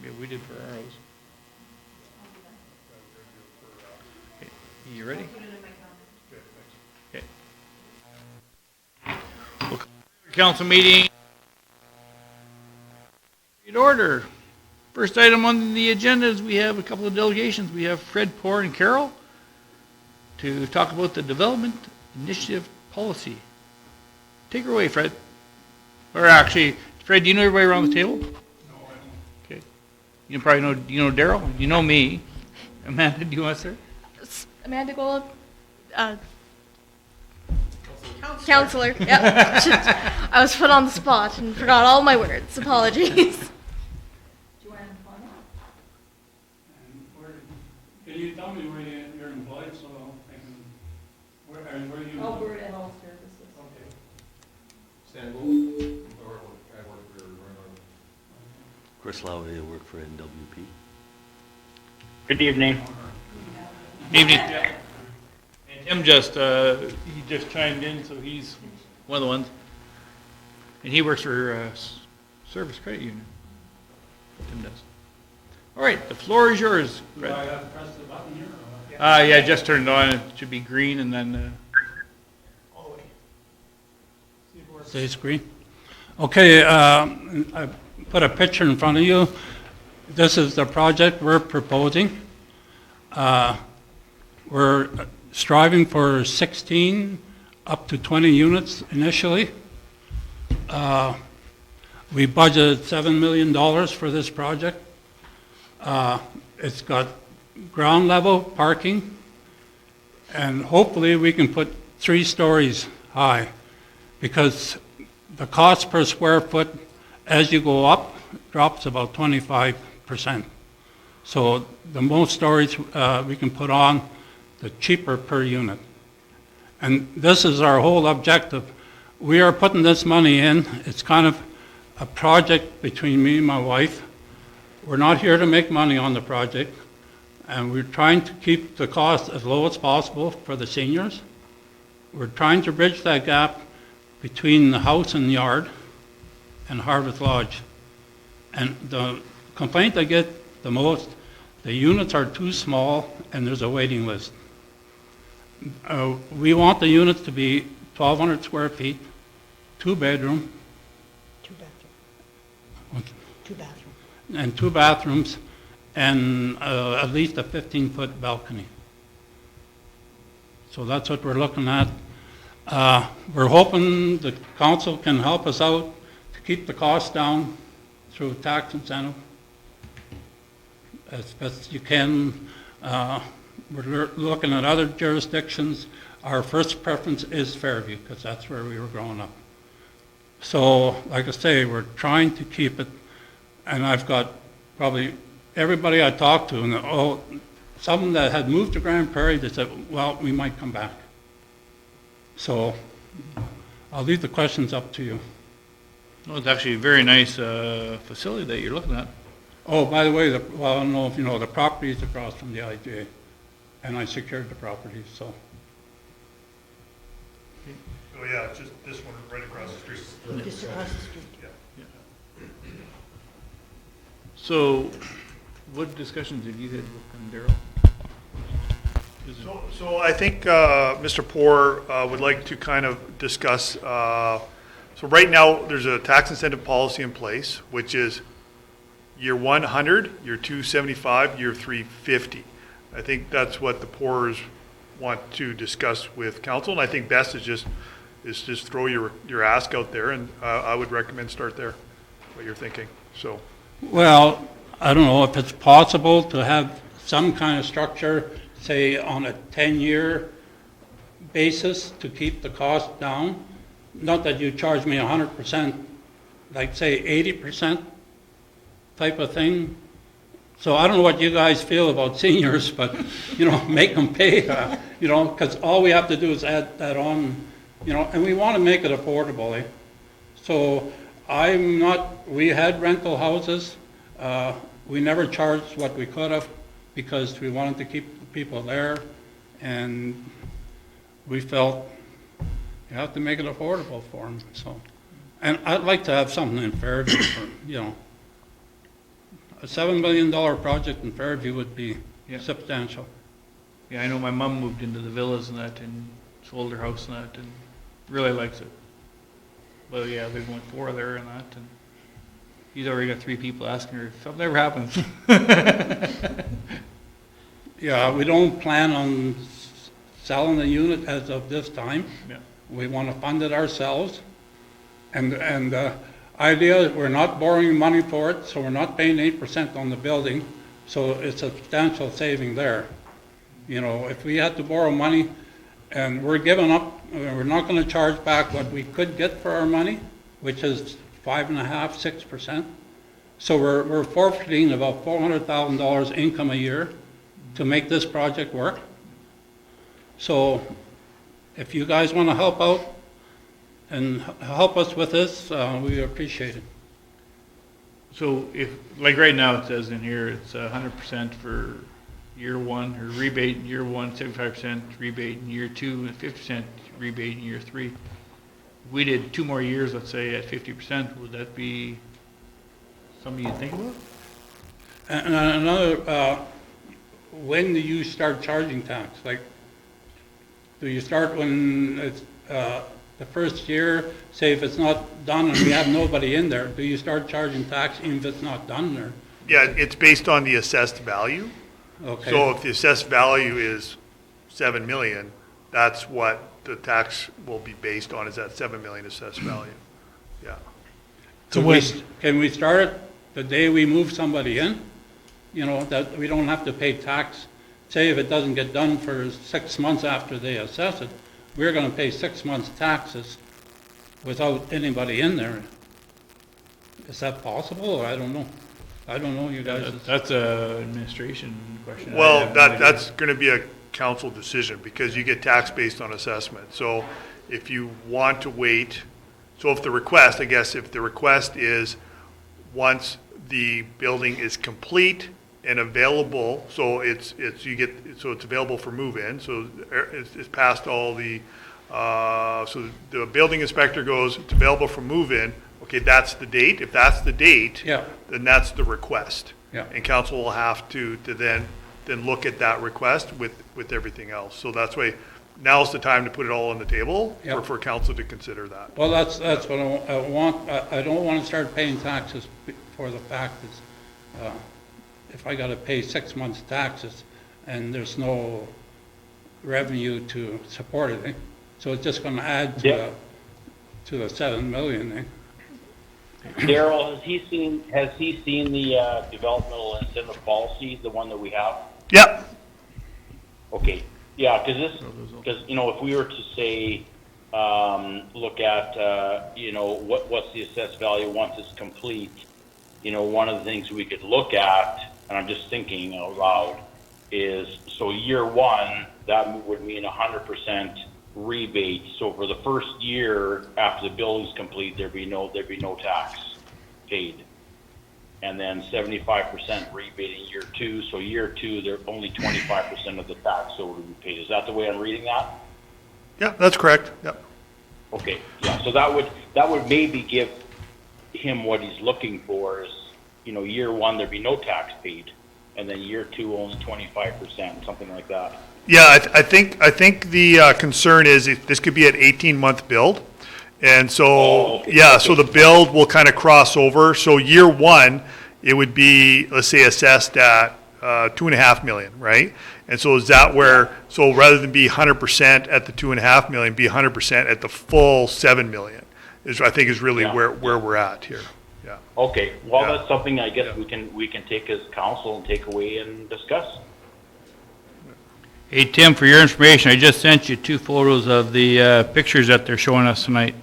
Yeah, we did for ours. Okay, you ready? Okay. We'll call the council meeting in order. First item on the agenda is we have a couple of delegations. We have Fred Poor and Carol to talk about the Development Initiative Policy. Take her away, Fred. Or actually, Fred, do you know everybody around the table? No, I don't. Okay. You probably know, you know Daryl? You know me. Amanda, do you want to start? Amanda Gold, counselor. Yep. I was put on the spot and forgot all my words. Apologies. Can you tell me where you're employed so I can, where are you? Alberta Health Services. Okay. Stan Gould, or I work for Roy. Chris Lowry, I work for NWP. Good evening. Evening. And Tim just, he just chimed in, so he's one of the ones. And he works for Service Credit Union. Tim does. All right, the floor is yours, Do Fred. I have to press the button here or what? Yeah, just turned it on. It should be green and then, All the way. See if it works. Stay screen. Okay, I put a picture in front of you. This is the project we're proposing. We're striving for 16 up to 20 units initially. We budgeted $7 million for this project. It's got ground level parking, and hopefully we can put 3 stories high, because the cost per square foot as you go up drops about 25%. So the most stories we can put on, the cheaper per unit. And this is our whole objective. We are putting this money in. It's kind of a project between me and my wife. We're not here to make money on the project, and we're trying to keep the cost as low as possible for the seniors. We're trying to bridge that gap between the house and yard and Harvest Lodge. And the complaint I get the most, the units are too small and there's a waiting list. We want the units to be 1,200 square feet, 2-bedroom, Two bathrooms. Two bathrooms. and 2 bathrooms, and at least a 15-foot balcony. So that's what we're looking at. We're hoping the council can help us out to keep the costs down through tax incentive as best you can. We're looking at other jurisdictions. Our first preference is Fairview, because that's where we were growing up. So, like I say, we're trying to keep it. And I've got probably everybody I talked to, and some that had moved to Grand Prairie, they said, well, we might come back. So I'll leave the questions up to you. well, it's actually a very nice facility that you're looking at. Oh, by the way, well, I don't know if you know, the property is across from the IGA, and I secured the property, so. Oh, yeah, it's just this one right across the street. Just across the street. So, what discussions have you had with Daryl? So I think Mr. Poor would like to kind of discuss, so right now, there's a tax incentive policy in place, which is year 100, year 275, year 350. I think that's what the Poors want to discuss with council, and I think best is just throw your ask out there, and I would recommend start there, what you're thinking, so. Well, I don't know if it's possible to have some kind of structure, say on a 10-year basis to keep the cost down. Not that you charge me 100%, like say 80% type of thing. So I don't know what you guys feel about seniors, but, make them pay, because all we have to do is add that on, and we want to make it affordable, eh? So we had rental houses. We never charged what we could have because we wanted to keep the people there, and we felt you have to make it affordable for them, so. And I'd like to have something in Fairview for, a $7 million project in Fairview would be Yeah. substantial. Yeah, I know my mom moved into the villas and that and sold her house and that and really likes it. But yeah, there's only 4 there and that, and he's already got 3 people asking her if something ever happens. Yeah, we don't plan on selling the unit as of this time. Yeah. We want to fund it ourselves. And the idea is we're not borrowing money for it, so we're not paying 8% on the building, so it's a substantial saving there. You know, if we had to borrow money and we're giving up, we're not going to charge back what we could get for our money, which is 5.5%, 6%. So we're forfeiting about $400,000 income a year to make this project work. So if you guys want to help out and help us with this, we appreciate it. So if, like right now it says in here, it's 100% for year 1, or rebate in year 1, 75% rebate in year 2, and 50% rebate in year 3. If we did 2 more years, let's say at 50%, would that be something you'd think about? And another, when do you start charging tax? Like, do you start when it's the first year, say if it's not done and we have nobody in there, do you start charging tax even if it's not done or? Yeah, it's based on the assessed value. Okay. So if the assessed value is 7 million, that's what the tax will be based on, is that 7 million assessed value. Yeah. Can we start it the day we move somebody in? You know, that we don't have to pay tax. Say if it doesn't get done for 6 months after they assess it, we're gonna pay 6 months taxes without anybody in there. Is that possible, or I don't know? I don't know, you guys. That's a administration question. I Well, have no idea. that's going to be a council decision, because you get taxed based on assessment. So if you want to wait, so if the request, I guess, if the request is once the building is complete and available, so it's available for move-in, so it's past all the, so the building inspector goes, it's available for move-in, okay, that's the date. If that's the date, Yeah. then that's the request. Yeah. And council will have to then look at that request with everything else. So that's why, now's the time to put it all on the table Yeah. for council to consider that. Well, that's what I want. I don't want to start paying taxes for the fact is, if I got to pay 6 months taxes and there's no revenue to support it, so it's just going to add Yeah. to the 7 million, Daryl, has he seen the developmental incentive policy, the one that we have? Yep, Okay, yeah, because, you know, if we were to say, look at, you know, what's the assessed value once it's complete, you know, one of the things we could look at, and I'm just thinking out loud, is, so year 1, that would mean 100% rebate. So for the first year after the building's complete, there'd be no tax paid. And then 75% rebate in year 2. So year 2, there only 25% of the tax would be paid. Is that the way I'm reading that? yeah, that's correct, yep. Okay, yeah. So that would maybe give him what he's looking for is, you know, year 1 there'd be no tax paid, and then year 2 only 25%, something like that. Yeah, I think the concern is this could be an 18-month build. And so, Oh, okay. yeah, so the build will kind of cross over. So year 1, it would be, let's say, assessed at 2.5 million, right? And so is that where, so rather than be 100% at the 2.5 million, be 100% at the full 7 million, I think is really Yeah. where we're at here, yeah. Okay, well, Yeah. that's something I guess Yeah. we can take as council and take away and discuss. Hey, Tim, for your information, I just sent you 2 photos of the pictures that they're showing us tonight.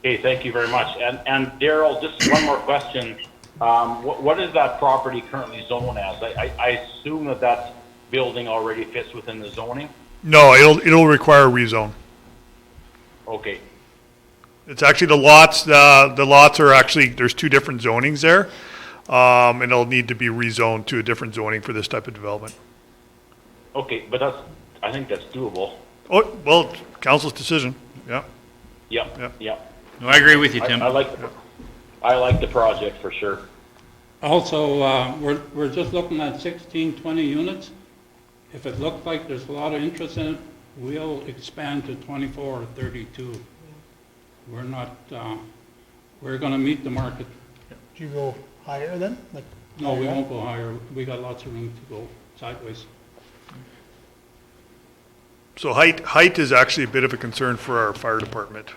Okay, thank you very much. And Daryl, just one more question. What is that property currently zoned as? I assume that building already fits within the zoning? No, it'll require a rezone. Okay, It's actually the lots are actually, there's 2 different zonings there. And it'll need to be rezoned to a different zoning for this type of development. okay, but I think that's doable. Oh, well, council's decision, yeah. Yeah. Yep. No, I agree with you, Tim. I like the project for sure. Also, we're just looking at 16, 20 units. If it looks like there's a lot of interest in it, we'll expand to 24 or 32. We're not, we're gonna meet the market. Do you go higher then? Like No, we higher won't go higher. We got lots of room to go sideways. So height is actually a bit of a concern for our fire department.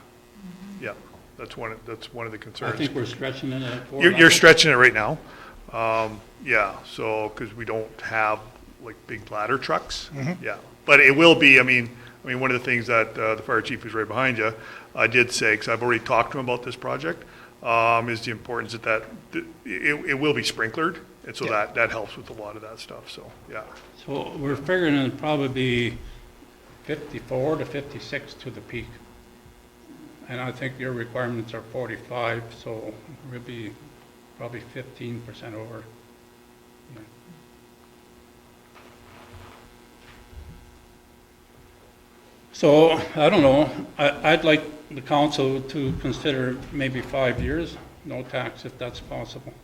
Yeah, that's one of the I concerns. think we're stretching it at 4 You're levels. stretching it right now. Yeah, so, because we don't have like big ladder trucks. Yeah, but it will be, I mean, one of the things that the fire chief who's right behind you, I did say, because I've already talked to him about this project, is the importance that it will be sprinklered. And so that helps with a lot of that stuff, so, yeah. So we're figuring it'll probably be 54 to 56 to the peak. And I think your requirements are 45, so we'll be probably 15% over. Yeah. So, I don't know, I'd like the council to consider maybe 5 years, no tax if that's possible.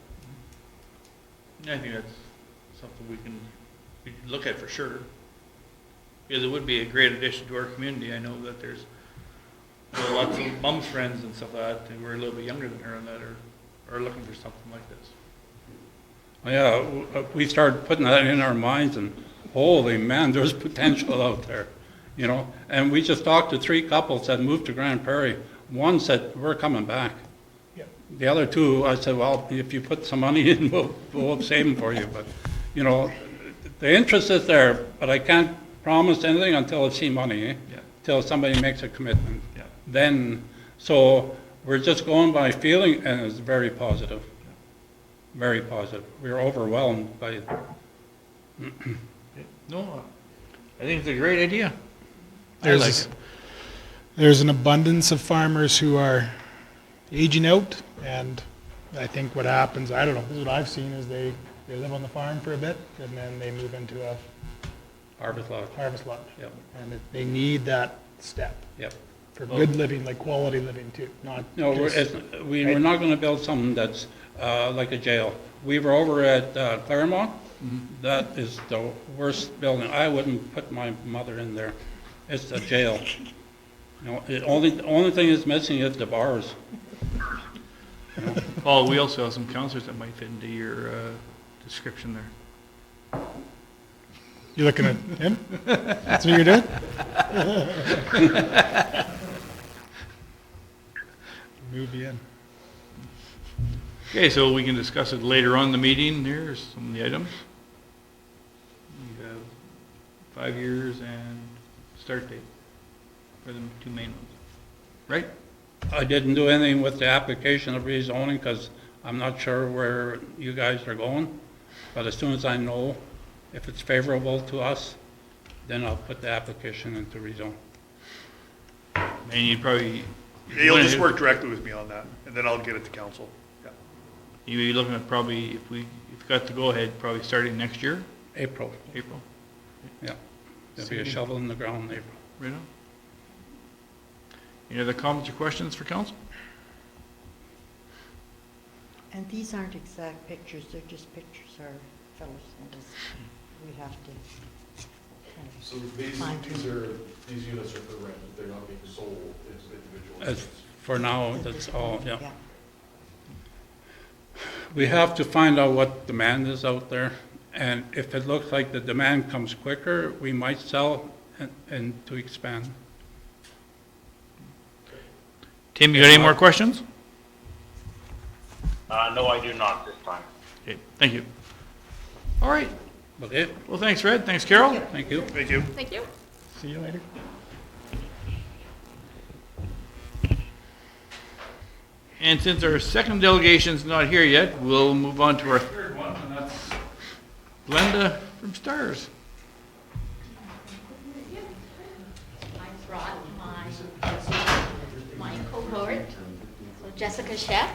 I think that's something we can look at for sure. Because it would be a great addition to our community. I know that there's lots of mom's friends and stuff like that who are a little bit younger than her and that are looking for something like this. Yeah, we started putting that in our minds and holy man, there's potential out there, you know? And we just talked to 3 couples that moved to Grand Prairie. One said, we're coming back. Yep. The other 2, I said, well, if you put some money in, we'll save them for you. But, you know, the interest is there, but I can't promise anything until I see money, Yeah. Till somebody makes a commitment. Yeah. Then, so we're just going by feeling, and it's very positive. Very positive. We're overwhelmed by it. No, I think it's a great idea. I like There's, it. there's an abundance of farmers who are aging out, and I think what happens, I don't know, this is what I've seen, is they live on the farm for a bit, and then they move into a Harvest Lodge. harvest lodge. Yep, And they need that step yep. for good living, like quality living too, not No, just, we're not gonna build something that's, like a jail. We were over at Claremont. That is the worst building. I wouldn't put my mother in there. It's a jail. You know, the only thing that's missing is the bars. Paul, we also have some counselors that might fit into your description there. you looking at him? That's what you're doing? Move you in. Okay, so we can discuss it later on in the meeting. Here's some of the items. You have 5 years and start date for the 2 main ones, right? I didn't do anything with the application of rezoning because I'm not sure where you guys are going. But as soon as I know if it's favorable to us, then I'll put the application into rezone. And you'd probably. Yeah, you'll just work directly with me on that, and then I'll get it to council. Yeah. You'd be looking at probably, if we got the go-ahead, probably starting next year, April, April, yeah. There'll be a shovel in the ground in April. right on? Any other comments or questions for council? And these aren't exact pictures, they're just pictures our fellows sent us. We have to kind of So basically, fine-tune. these units are for rent, they're not being sold as individual As units. for now, that's all, yeah. Yeah. We have to find out what demand is out there, and if it looks like the demand comes quicker, we might sell and to expand. Tim, you got any more questions? No, I do not this time. Okay, thank you. All right, Okay, well, thanks, Fred, thanks, Carol. thank you. Thank you. Thank you. See you later. And since our second delegation's not here yet, we'll move on to our third one, and that's Glenda from Stars. I brought my cohort. So Jessica Sheff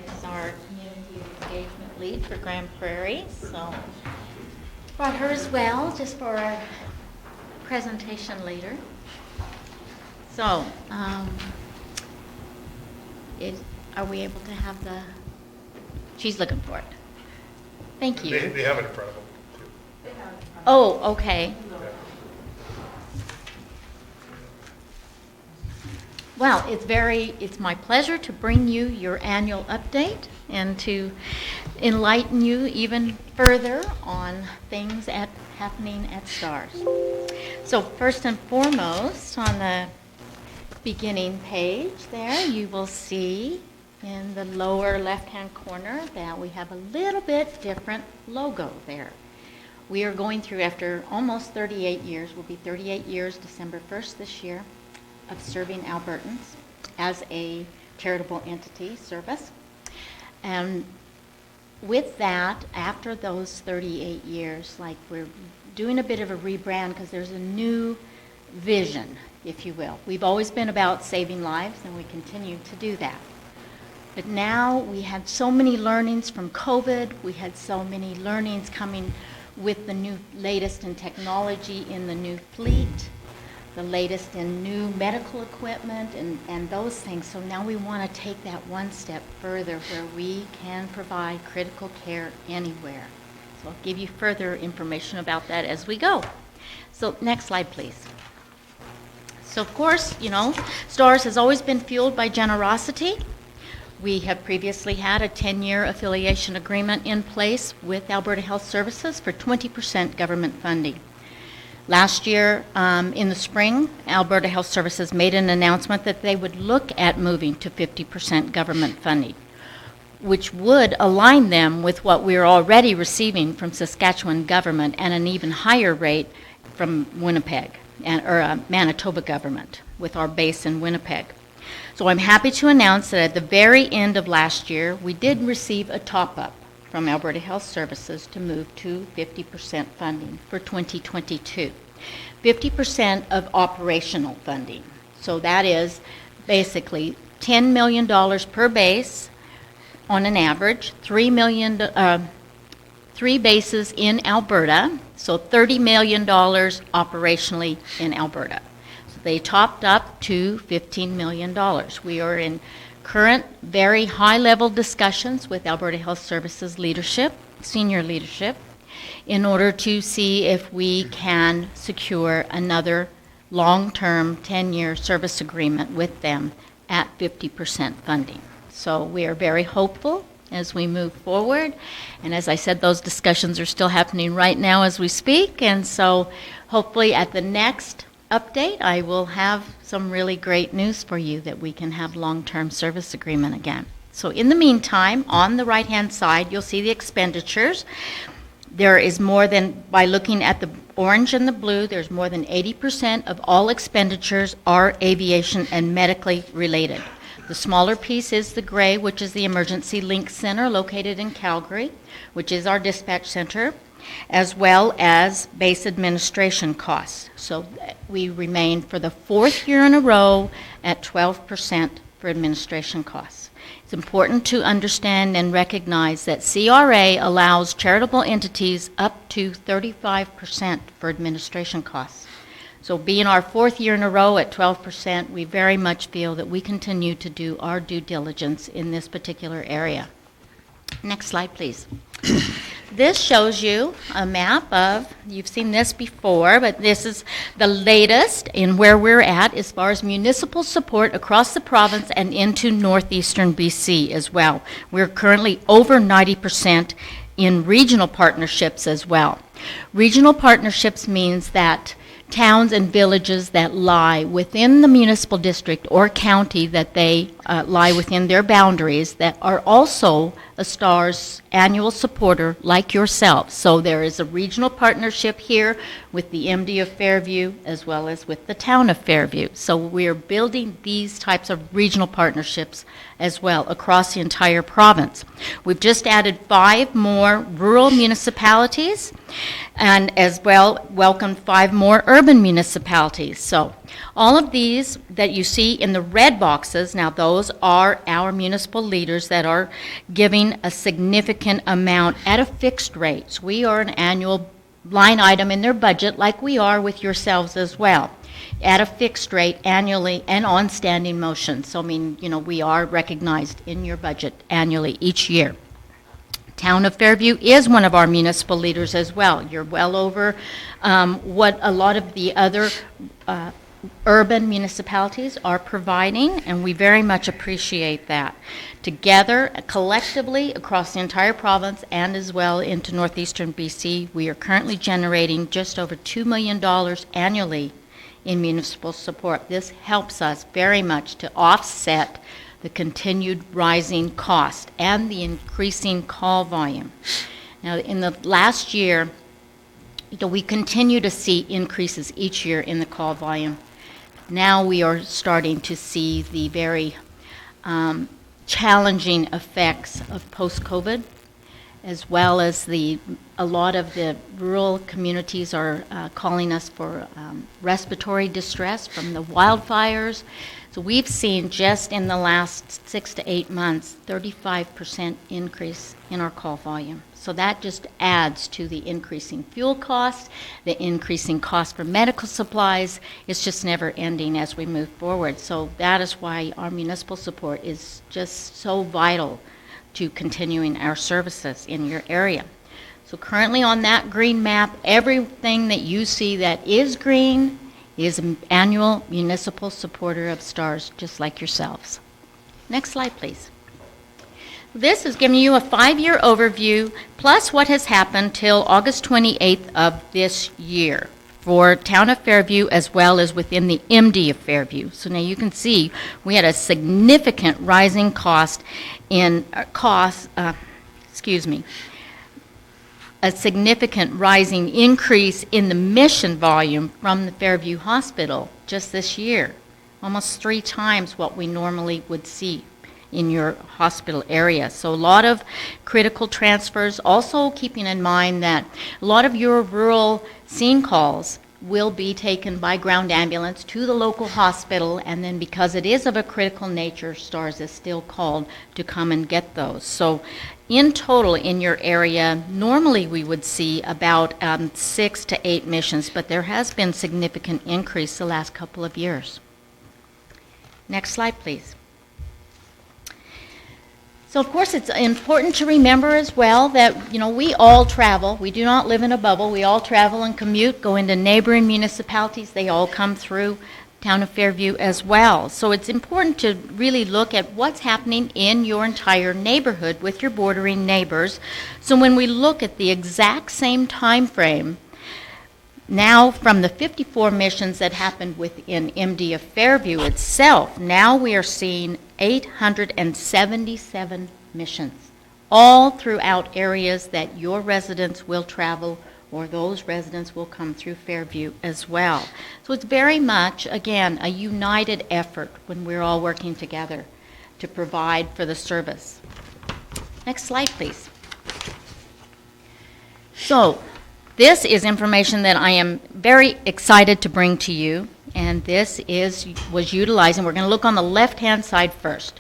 is our community engagement lead for Grand Prairie. So brought her as well, just for our presentation later. So, are we able to have the, she's looking for it. Thank you. They have it in front of them. Oh, okay. Well, it's my pleasure to bring you your annual update and to enlighten you even further on things happening at STARS. So first and foremost, on the beginning page there, you will see in the lower left-hand corner that we have a little bit different logo there. We are going through, after almost 38 years, will be 38 years December 1st this year, of serving Albertans as a charitable entity service. And with that, after those 38 years, like we're doing a bit of a rebrand because there's a new vision, if you will. We've always been about saving lives, and we continue to do that. But now we had so many learnings from COVID. We had so many learnings coming with the new latest in technology in the new fleet, the latest in new medical equipment and those things. So now we want to take that one step further where we can provide critical care anywhere. So I'll give you further information about that as we go. So next slide, please. So of course, you know, STARS has always been fueled by generosity. We have previously had a 10-year affiliation agreement in place with Alberta Health Services for 20% government funding. Last year, in the spring, Alberta Health Services made an announcement that they would look at moving to 50% government funding, which would align them with what we are already receiving from Saskatchewan government and an even higher rate from Winnipeg, or Manitoba government, with our base in Winnipeg. So I'm happy to announce that at the very end of last year, we did receive a top-up from Alberta Health Services to move to 50% funding for 2022. 50% of operational funding. So that is basically $10 million per base on an average, 3 bases in Alberta, so $30 million operationally in Alberta. So they topped up to $15 million. We are in current very high-level discussions with Alberta Health Services leadership, senior leadership, in order to see if we can secure another long-term 10-year service agreement with them at 50% funding. So we are very hopeful as we move forward. And as I said, those discussions are still happening right now as we speak. And so hopefully at the next update, I will have some really great news for you that we can have long-term service agreement again. So in the meantime, on the right-hand side, you'll see the expenditures. There is more than, by looking at the orange and the blue, there's more than 80% of all expenditures are aviation and medically related. The smaller piece is the gray, which is the Emergency Link Center located in Calgary, which is our dispatch center, as well as base administration costs. So we remain for the 4th year in a row at 12% for administration costs. It's important to understand and recognize that CRA allows charitable entities up to 35% for administration costs. So being our 4th year in a row at 12%, we very much feel that we continue to do our due diligence in this particular area. Next slide, please. This shows you a map of, you've seen this before, but this is the latest in where we're at as far as municipal support across the province and into northeastern BC as well. We're currently over 90% in regional partnerships as well. Regional partnerships means that towns and villages that lie within the municipal district or county that they lie within their boundaries that are also a STARS annual supporter like yourself. So there is a regional partnership here with the MD of Fairview as well as with the town of Fairview. So we're building these types of regional partnerships as well across the entire province. We've just added 5 more rural municipalities and as well welcomed 5 more urban municipalities. So all of these that you see in the red boxes, now those are our municipal leaders that are giving a significant amount at a fixed rate. So we are an annual line item in their budget like we are with yourselves as well, at a fixed rate annually and on standing motion. So I mean, you know, we are recognized in your budget annually each year. Town of Fairview is one of our municipal leaders as well. You're well over what a lot of the other urban municipalities are providing, and we very much appreciate that. Together, collectively, across the entire province and as well into northeastern BC, we are currently generating just over $2 million annually in municipal support. This helps us very much to offset the continued rising cost and the increasing call volume. Now, in the last year, we continue to see increases each year in the call volume. Now we are starting to see the very challenging effects of post-COVID, as well as a lot of the rural communities are calling us for respiratory distress from the wildfires. So we've seen just in the last 6 to 8 months, 35% increase in our call volume. So that just adds to the increasing fuel cost, the increasing cost for medical supplies. It's just never ending as we move forward. So that is why our municipal support is just so vital to continuing our services in your area. So currently on that green map, everything that you see that is green is an annual municipal supporter of STARS, just like yourselves. Next slide, please. This is giving you a 5-year overview, plus what has happened till August 28th of this year for Town of Fairview, as well as within the MD of Fairview. So now you can see we had a significant rising cost in a significant rising increase in the admission volume from the Fairview Hospital just this year, almost 3 times what we normally would see in your hospital area. So a lot of critical transfers, also keeping in mind that a lot of your rural scene calls will be taken by ground ambulance to the local hospital, and then because it is of a critical nature, STARS is still called to come and get those. So in total in your area, normally we would see about 6 to 8 missions, but there has been significant increase the last couple of years. Next slide, please. So of course it's important to remember as well that, we all travel. We do not live in a bubble. We all travel and commute, go into neighboring municipalities. They all come through Town of Fairview as well. So it's important to really look at what's happening in your entire neighborhood with your bordering neighbors. So when we look at the exact same time frame, now from the 54 missions that happened within MD of Fairview itself, now we are seeing 877 missions, all throughout areas that your residents will travel, or those residents will come through Fairview as well. So it's very much, again, a united effort when we're all working together to provide for the service. Next slide, please. So this is information that I am very excited to bring to you, and this was utilizing, we're going to look on the left-hand side first,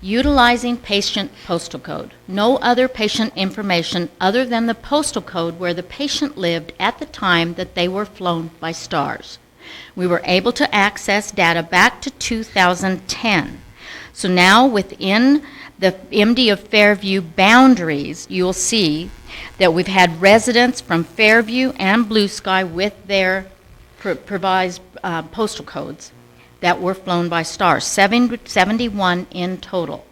utilizing patient postal code. No other patient information other than the postal code where the patient lived at the time that they were flown by STARS. We were able to access data back to 2010. So now within the MD of Fairview boundaries, you'll see that we've had residents from Fairview and Blue Sky with their provised postal codes that were flown by STARS, 71 in total.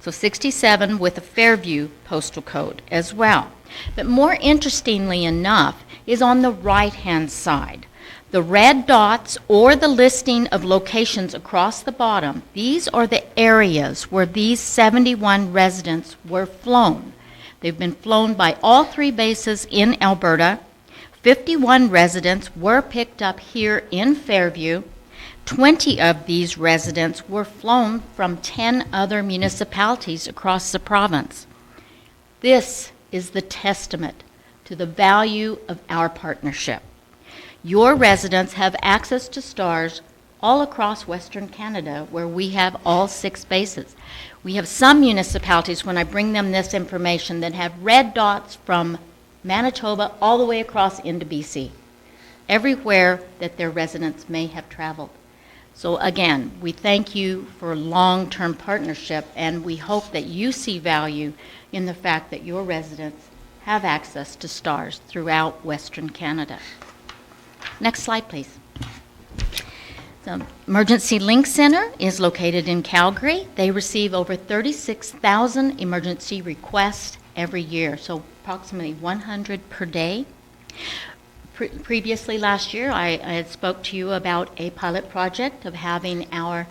So 67 with a Fairview postal code as well. But more interestingly enough is on the right-hand side. The red dots or the listing of locations across the bottom, these are the areas where these 71 residents were flown. They've been flown by all 3 bases in Alberta. 51 residents were picked up here in Fairview. 20 of these residents were flown from 10 other municipalities across the province. This is the testament to the value of our partnership. Your residents have access to STARS all across Western Canada, where we have all 6 bases. We have some municipalities, when I bring them this information, that have red dots from Manitoba all the way across into BC, everywhere that their residents may have traveled. So again, we thank you for long-term partnership, and we hope that you see value in the fact that your residents have access to STARS throughout Western Canada. Next slide, please. The Emergency Link Center is located in Calgary. They receive over 36,000 emergency requests every year, so approximately 100 per day. Previously last year, I had spoke to you about a pilot project of having our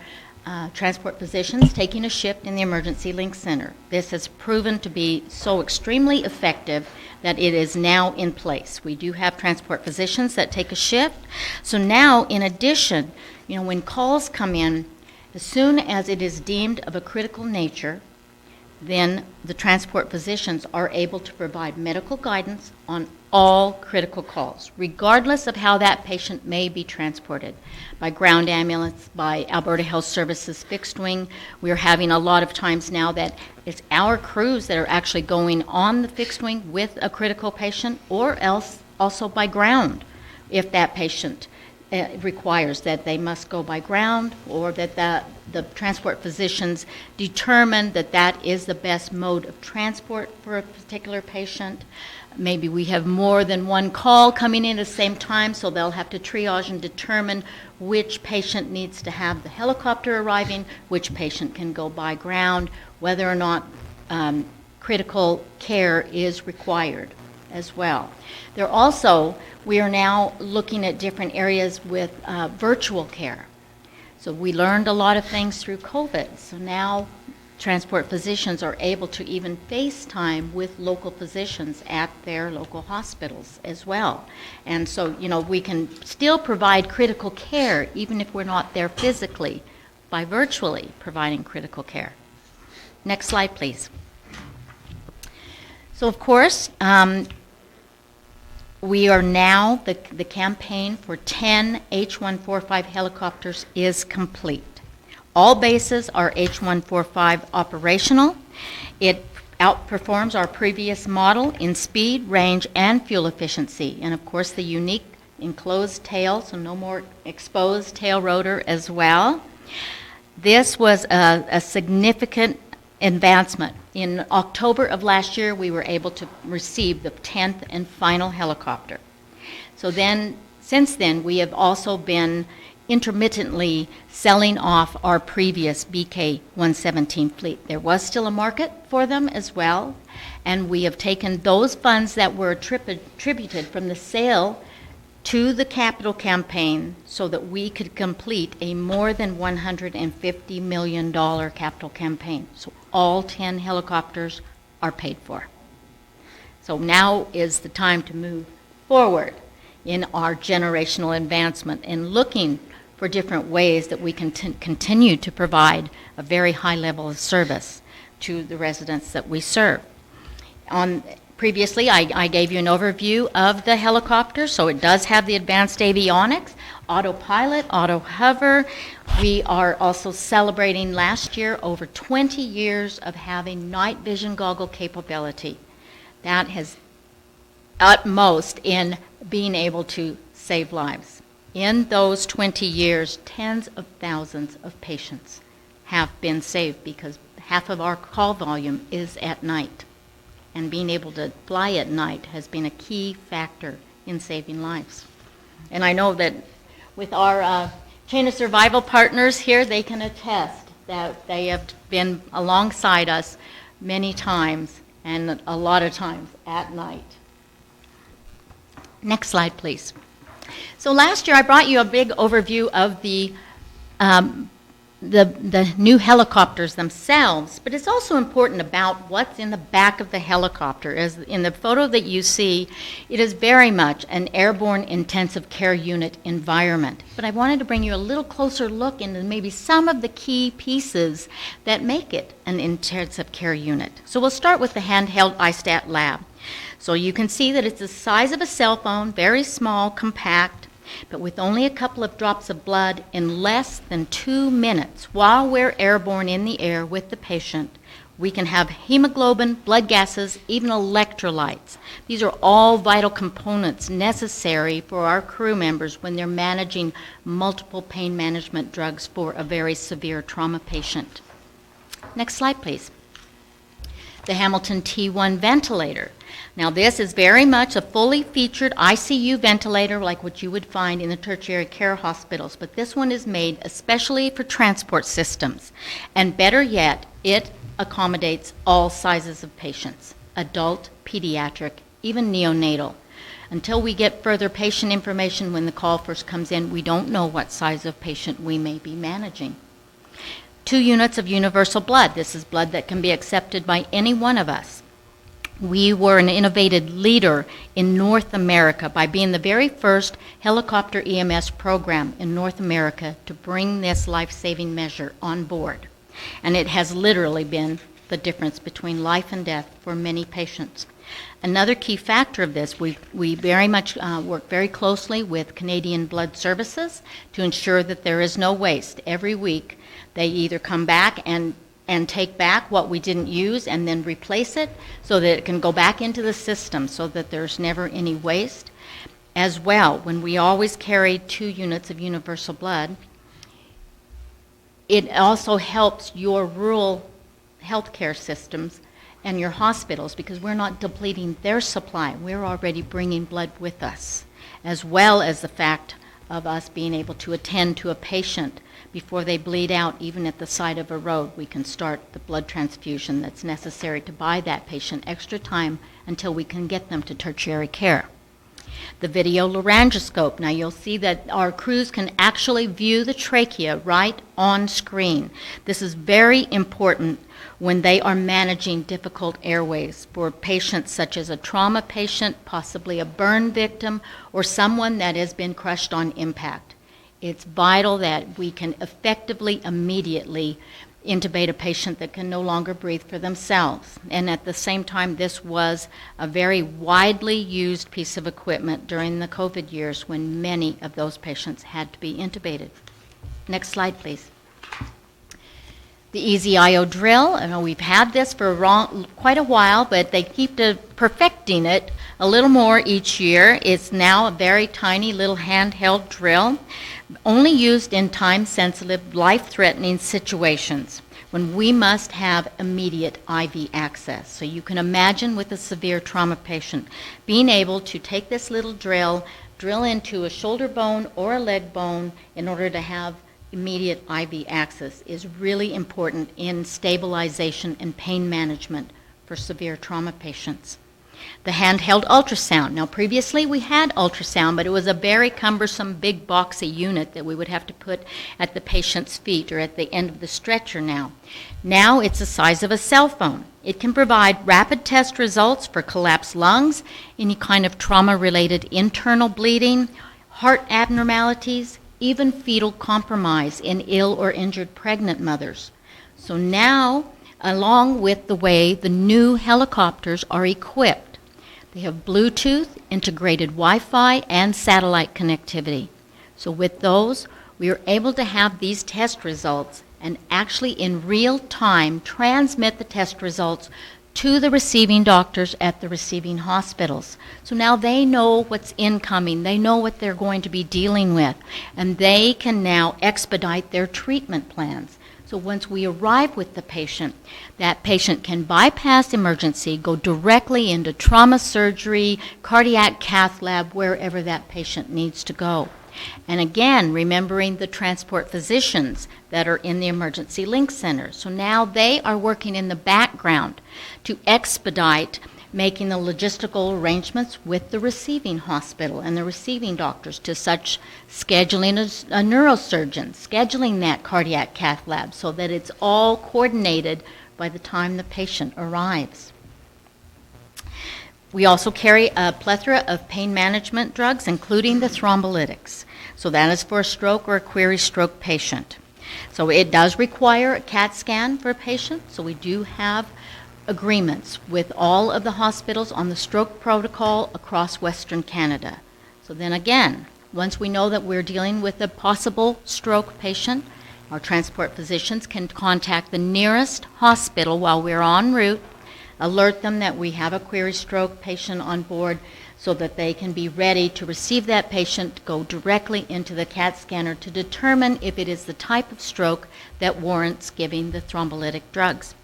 transport physicians taking a shift in the Emergency Link Center. This has proven to be so extremely effective that it is now in place. We do have transport physicians that take a shift. So now, in addition, when calls come in, as soon as it is deemed of a critical nature, then the transport physicians are able to provide medical guidance on all critical calls, regardless of how that patient may be transported, by ground ambulance, by Alberta Health Services fixed wing. We're having a lot of times now that it's our crews that are actually going on the fixed wing with a critical patient, or else also by ground if that patient requires that they must go by ground, or that the transport physicians determine that that is the best mode of transport for a particular patient. Maybe we have more than one call coming in at the same time, so they'll have to triage and determine which patient needs to have the helicopter arriving, which patient can go by ground, whether or not critical care is required as well. We are now looking at different areas with virtual care. So we learned a lot of things through COVID. So now transport physicians are able to even FaceTime with local physicians at their local hospitals as well. And so, we can still provide critical care even if we're not there physically by virtually providing critical care. Next slide, please. So, of course, we are now, the campaign for 10 H-145 helicopters is complete. All bases are H-145 operational. It outperforms our previous model in speed, range, and fuel efficiency. And of course, the unique enclosed tail, so no more exposed tail rotor as well. This was a significant advancement. In October of last year, we were able to receive the 10th and final helicopter. So then, since then, we have also been intermittently selling off our previous BK-117 fleet. There was still a market for them as well, and we have taken those funds that were attributed from the sale to the capital campaign so that we could complete a more than $150 million capital campaign. So all 10 helicopters are paid for. So now is the time to move forward in our generational advancement and looking for different ways that we can continue to provide a very high level of service to the residents that we serve. Previously, I gave you an overview of the helicopter, so it does have the advanced avionics, autopilot, auto hover. We are also celebrating last year over 20 years of having night vision goggle capability. That has utmost in being able to save lives. In those 20 years, tens of thousands of patients have been saved because half of our call volume is at night. And being able to fly at night has been a key factor in saving lives. And I know that with our chain of survival partners here, they can attest that they have been alongside us many times and a lot of times at night. Next slide, please. So last year I brought you a big overview of the new helicopters themselves, but it's also important about what's in the back of the helicopter. As in the photo that you see, it is very much an airborne intensive care unit environment. But I wanted to bring you a little closer look into maybe some of the key pieces that make it an intensive care unit. So we'll start with the handheld iStat lab. So you can see that it's the size of a cell phone, very small, compact, but with only a couple of drops of blood in less than 2 minutes while we're airborne in the air with the patient, We can have hemoglobin, blood gases, even electrolytes. These are all vital components necessary for our crew members when they're managing multiple pain management drugs for a very severe trauma patient. Next slide, please. The Hamilton T1 ventilator. Now this is very much a fully featured ICU ventilator like what you would find in the tertiary care hospitals, but this one is made especially for transport systems. And better yet, it accommodates all sizes of patients, adult, pediatric, even neonatal. Until we get further patient information when the call first comes in, we don't know what size of patient we may be managing. 2 units of universal blood. This is blood that can be accepted by any one of us. We were an innovative leader in North America by being the very first helicopter EMS program in North America to bring this life-saving measure on board. And it has literally been the difference between life and death for many patients. Another key factor of this, we very much work very closely with Canadian Blood Services to ensure that there is no waste. Every week they either come back and take back what we didn't use and then replace it so that it can go back into the system so that there's never any waste. As well, when we always carry 2 units of universal blood, it also helps your rural healthcare systems and your hospitals because we're not depleting their supply. We're already bringing blood with us, as well as the fact of us being able to attend to a patient before they bleed out, even at the side of a road. We can start the blood transfusion that's necessary to buy that patient extra time until we can get them to tertiary care. The video laryngoscope. Now you'll see that our crews can actually view the trachea right on screen. This is very important when they are managing difficult airways for patients such as a trauma patient, possibly a burn victim, or someone that has been crushed on impact. It's vital that we can effectively, immediately intubate a patient that can no longer breathe for themselves. And at the same time, this was a very widely used piece of equipment during the COVID years when many of those patients had to be intubated. Next slide, please. The Easy-IO drill, I know we've had this for quite a while, but they keep perfecting it a little more each year. It's now a very tiny little handheld drill, only used in time-sensitive, life-threatening situations when we must have immediate IV access. So you can imagine with a severe trauma patient being able to take this little drill into a shoulder bone or a leg bone in order to have immediate IV access is really important in stabilization and pain management for severe trauma patients. The handheld ultrasound. Now previously we had ultrasound, but it was a very cumbersome big boxy unit that we would have to put at the patient's feet or at the end of the stretcher now. Now it's the size of a cell phone. It can provide rapid test results for collapsed lungs, any kind of trauma-related internal bleeding, heart abnormalities, even fetal compromise in ill or injured pregnant mothers. So now, along with the way the new helicopters are equipped, they have Bluetooth, integrated Wi-Fi, and satellite connectivity. So with those, we are able to have these test results and actually in real time transmit the test results to the receiving doctors at the receiving hospitals. So now they know what's incoming, they know what they're going to be dealing with, and they can now expedite their treatment plans. So once we arrive with the patient, that patient can bypass emergency, go directly into trauma surgery, cardiac cath lab, wherever that patient needs to go. And again, remembering the transport physicians that are in the emergency link center. So now they are working in the background to expedite making the logistical arrangements with the receiving hospital and the receiving doctors, to such scheduling a neurosurgeon, scheduling that cardiac cath lab so that it's all coordinated by the time the patient arrives. We also carry a plethora of pain management drugs, including the thrombolytics. So that is for a stroke or a query stroke patient. So it does require a CAT scan for a patient, so we do have agreements with all of the hospitals on the stroke protocol across Western Canada. So then again, once we know that we're dealing with a possible stroke patient, Our transport physicians can contact the nearest hospital while we're en route, alert them that we have a query stroke patient on board so that they can be ready to receive that patient, go directly into the CAT scanner to determine if it is the type of stroke that warrants giving the thrombolytic drugs.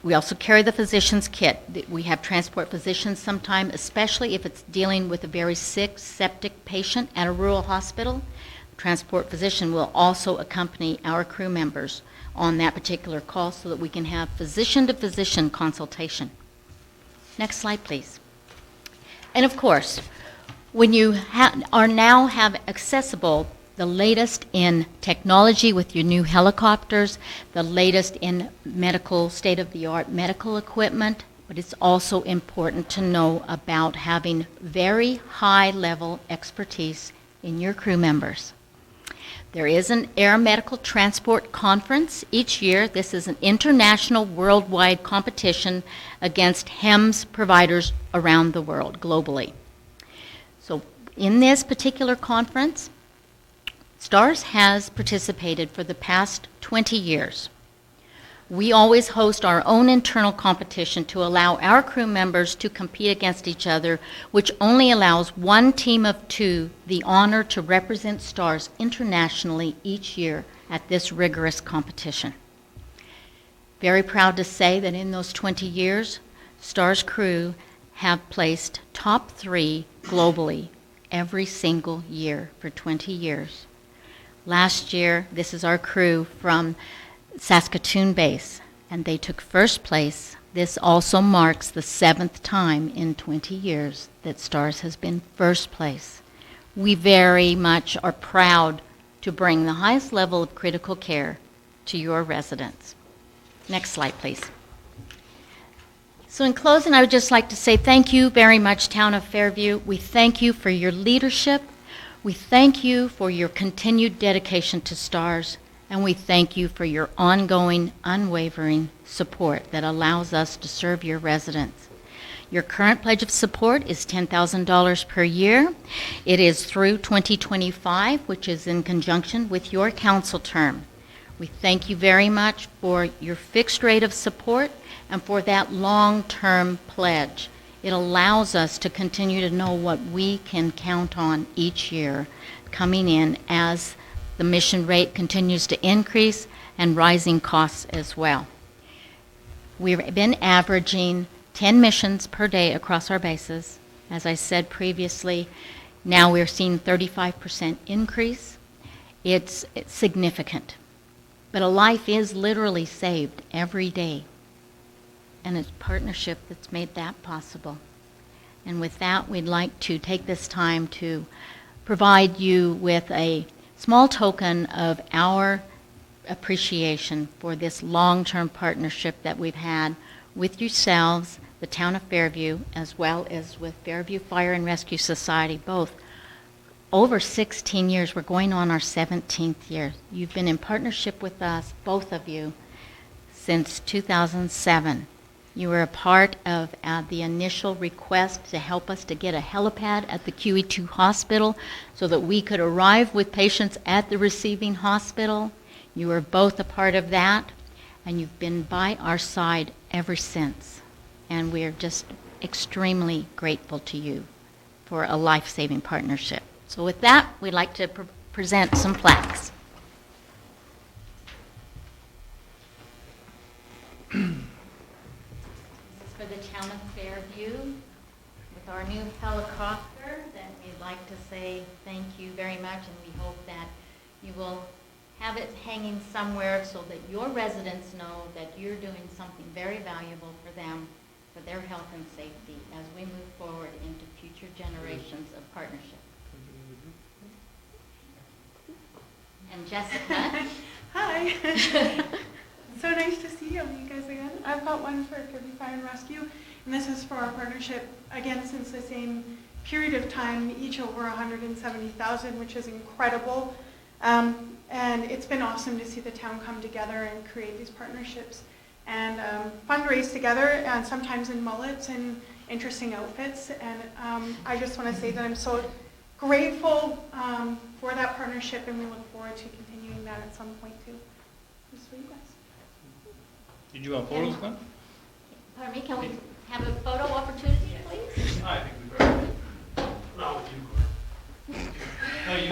We also carry the physician's kit. We have transport physicians sometime, especially if it's dealing with a very sick, septic patient at a rural hospital. The transport physician will also accompany our crew members on that particular call so that we can have physician-to-physician consultation. Next slide, please. And of course, when you now have accessible the latest in technology with your new helicopters, the latest in medical, state-of-the-art medical equipment, but it's also important to know about having very high-level expertise in your crew members. There is an Air Medical Transport Conference each year. This is an international worldwide competition against HEMS providers around the world, globally. So in this particular conference, STARS has participated for the past 20 years. We always host our own internal competition to allow our crew members to compete against each other, which only allows one team of two the honor to represent STARS internationally each year at this rigorous competition. Very proud to say that in those 20 years, STARS crew have placed top 3 globally every single year for 20 years. Last year, this is our crew from Saskatoon base, and they took first place. This also marks the 7th time in 20 years that STARS has been first place. We very much are proud to bring the highest level of critical care to your residents. Next slide, please. So in closing, I would just like to say thank you very much, Town of Fairview. We thank you for your leadership. We thank you for your continued dedication to STARS, and we thank you for your ongoing, unwavering support that allows us to serve your residents. Your current pledge of support is $10,000 per year. It is through 2025, which is in conjunction with your council term. We thank you very much for your fixed rate of support and for that long-term pledge. It allows us to continue to know what we can count on each year coming in as the mission rate continues to increase and rising costs as well. We've been averaging 10 missions per day across our bases. As I said previously, now we're seeing 35% increase. It's significant. But a life is literally saved every day. And it's partnership that's made that possible. And with that, we'd like to take this time to provide you with a small token of our appreciation for this long-term partnership that we've had with yourselves, the Town of Fairview, as well as with Fairview Fire and Rescue Society, both. Over 16 years, we're going on our 17th year. You've been in partnership with us, both of you, since 2007. You were a part of the initial request to help us to get a helipad at the QE2 hospital so that we could arrive with patients at the receiving hospital. You were both a part of that, and you've been by our side ever since. And we're just extremely grateful to you for a life-saving partnership. So with that, we'd like to present some plaques. For the Town of Fairview, with our new helicopter, that we'd like to say thank you very much, and we hope that you will have it hanging somewhere so that your residents know that you're doing something very valuable for them, for their health and safety, as we move forward into future generations of partnership. And Jessica. Hi. So nice to see you guys again. I've got one for Fairview Fire and Rescue, and this is for our partnership, again, since the same period of time, each over 170,000, which is incredible. And it's been awesome to see the town come together and create these partnerships and fundraise together, and sometimes in mullets and interesting outfits. And I just want to say that I'm so grateful for that partnership, and we look forward to continuing that at some point too. Just for you guys. Did you want photos, Glenn? Pardon me, can we have a photo opportunity, please? I think we probably. Not with you, Gordon. No, you.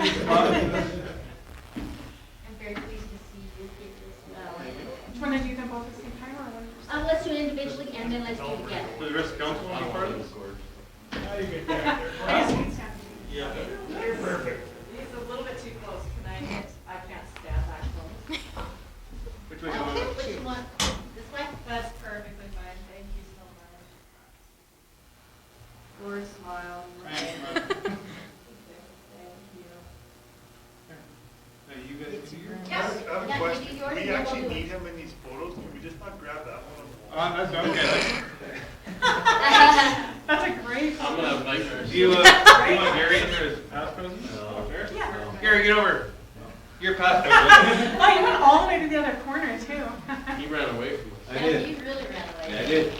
I'm very pleased to see you here as well. Do you want to do them both at the same time or one first? Let's do it individually and then let's do it together. Does the rest of council want to be part of this? I guess you can stand. Yeah. You're perfect. He's a little bit too close. I can't stand that close. Which way do you want? Which one? This way? That's perfectly fine. Thank you so much. Lord smile. Thank you. Now, you guys do yours? Yes. I have a Yeah, question. you do yours, We and then actually we'll do need it. him in these photos. Can we just not grab that one? That's okay. That's a great I'm gonna have nightmares. Do you want Gary in there as past president? Fair? Yeah. Gary, get over. You're past president. Oh, you went all the way to the other corner too. He ran away from us. Yeah, you really ran away. I did.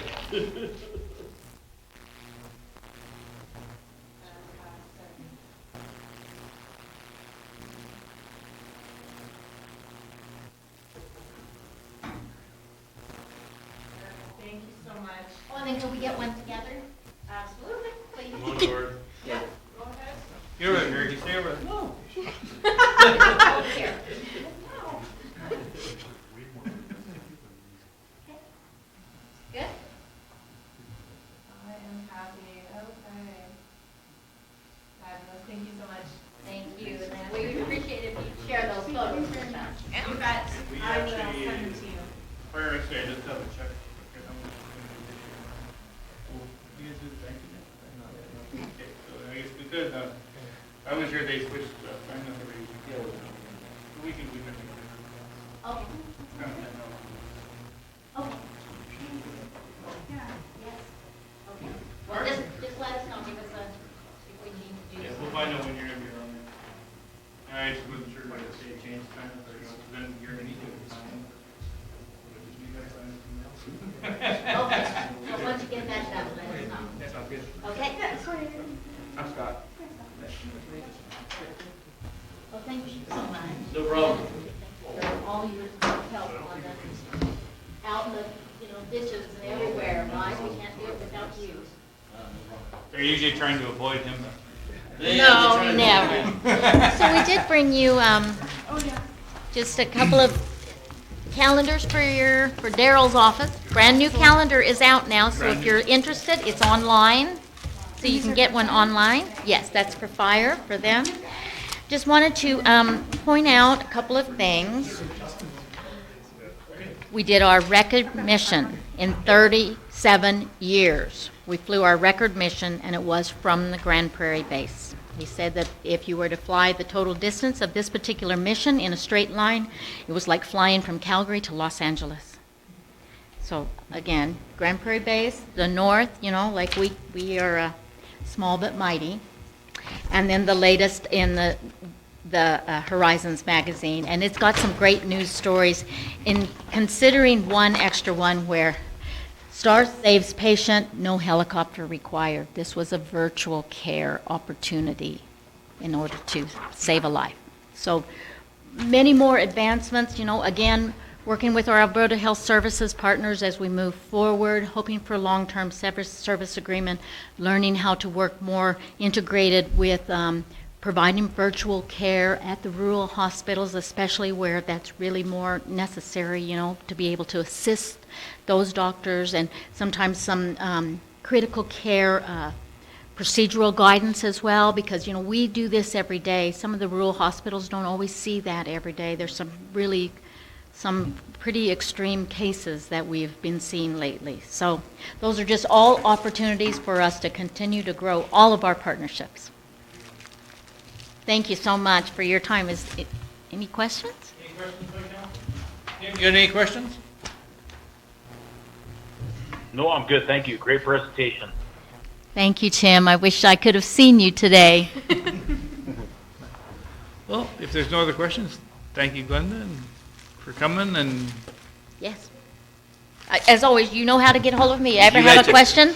Thank you so much. Oh, and then can we get one together? Absolutely. Please. Come on, Gord. Yeah. Go ahead. Get over there, Gary. You stay over there. No. Oh, here. Good? I am happy. Okay. Fabulous. Thank you so much. Thank you. And then we would appreciate it if you share those photos with us. You bet. We I will actually- send them to you. Fire extra, I just have a check. Okay, how much? You guys do the bank again? Okay, so I guess we could, I was here, they switched, I know everybody. We can. Okay. No, no. Okay. Yeah. Yes. Okay. Well, just let us know, give us a, if we need to do Yeah, something. we'll find out when you're gonna be around there. I just wasn't sure if I could say change time, but you know, then you're gonna need to sign. You guys sign something else? Okay. So once you get that done, let us know. That sounds good. Okay? Yeah, sorry. I'm Scott. Well, thank you so much. No problem. For all your help on the, out in the, ditches and everywhere, right? We can't do it without you. They're usually trying to avoid him. No, never. So we did bring you, Oh, yeah. just a couple of calendars for Daryl's office. Brand new calendar is out now, so if you're interested, it's online. So you can get one online. Yes, that's for fire, for them. Just wanted to point out a couple of things. We did our record mission in 37 years. We flew our record mission, and it was from the Grand Prairie base. We said that if you were to fly the total distance of this particular mission in a straight line, it was like flying from Calgary to Los Angeles. So again, Grand Prairie base, the north, like we are small but mighty. And then the latest in the Horizons magazine, and it's got some great news stories in considering one extra one where STAR saves patient, no helicopter required. This was a virtual care opportunity in order to save a life. So many more advancements, again, working with our Alberta Health Services partners as we move forward, hoping for long-term service agreement, learning how to work more integrated with providing virtual care at the rural hospitals, especially where that's really more necessary, to be able to assist those doctors, and sometimes some critical care procedural guidance as well, because, we do this every day. Some of the rural hospitals don't always see that every day. There's some pretty extreme cases that we've been seeing lately. So those are just all opportunities for us to continue to grow all of our partnerships. Thank you so much for your time. Any questions? Any questions, Tim, you got any questions? No, I'm good. Thank you. Great presentation. Thank you, Tim. I wish I could have seen you today. Well, if there's no other questions, thank you, Glenda, for coming, and Yes. As always, you know how to get hold of me. Ever You have betcha. a question?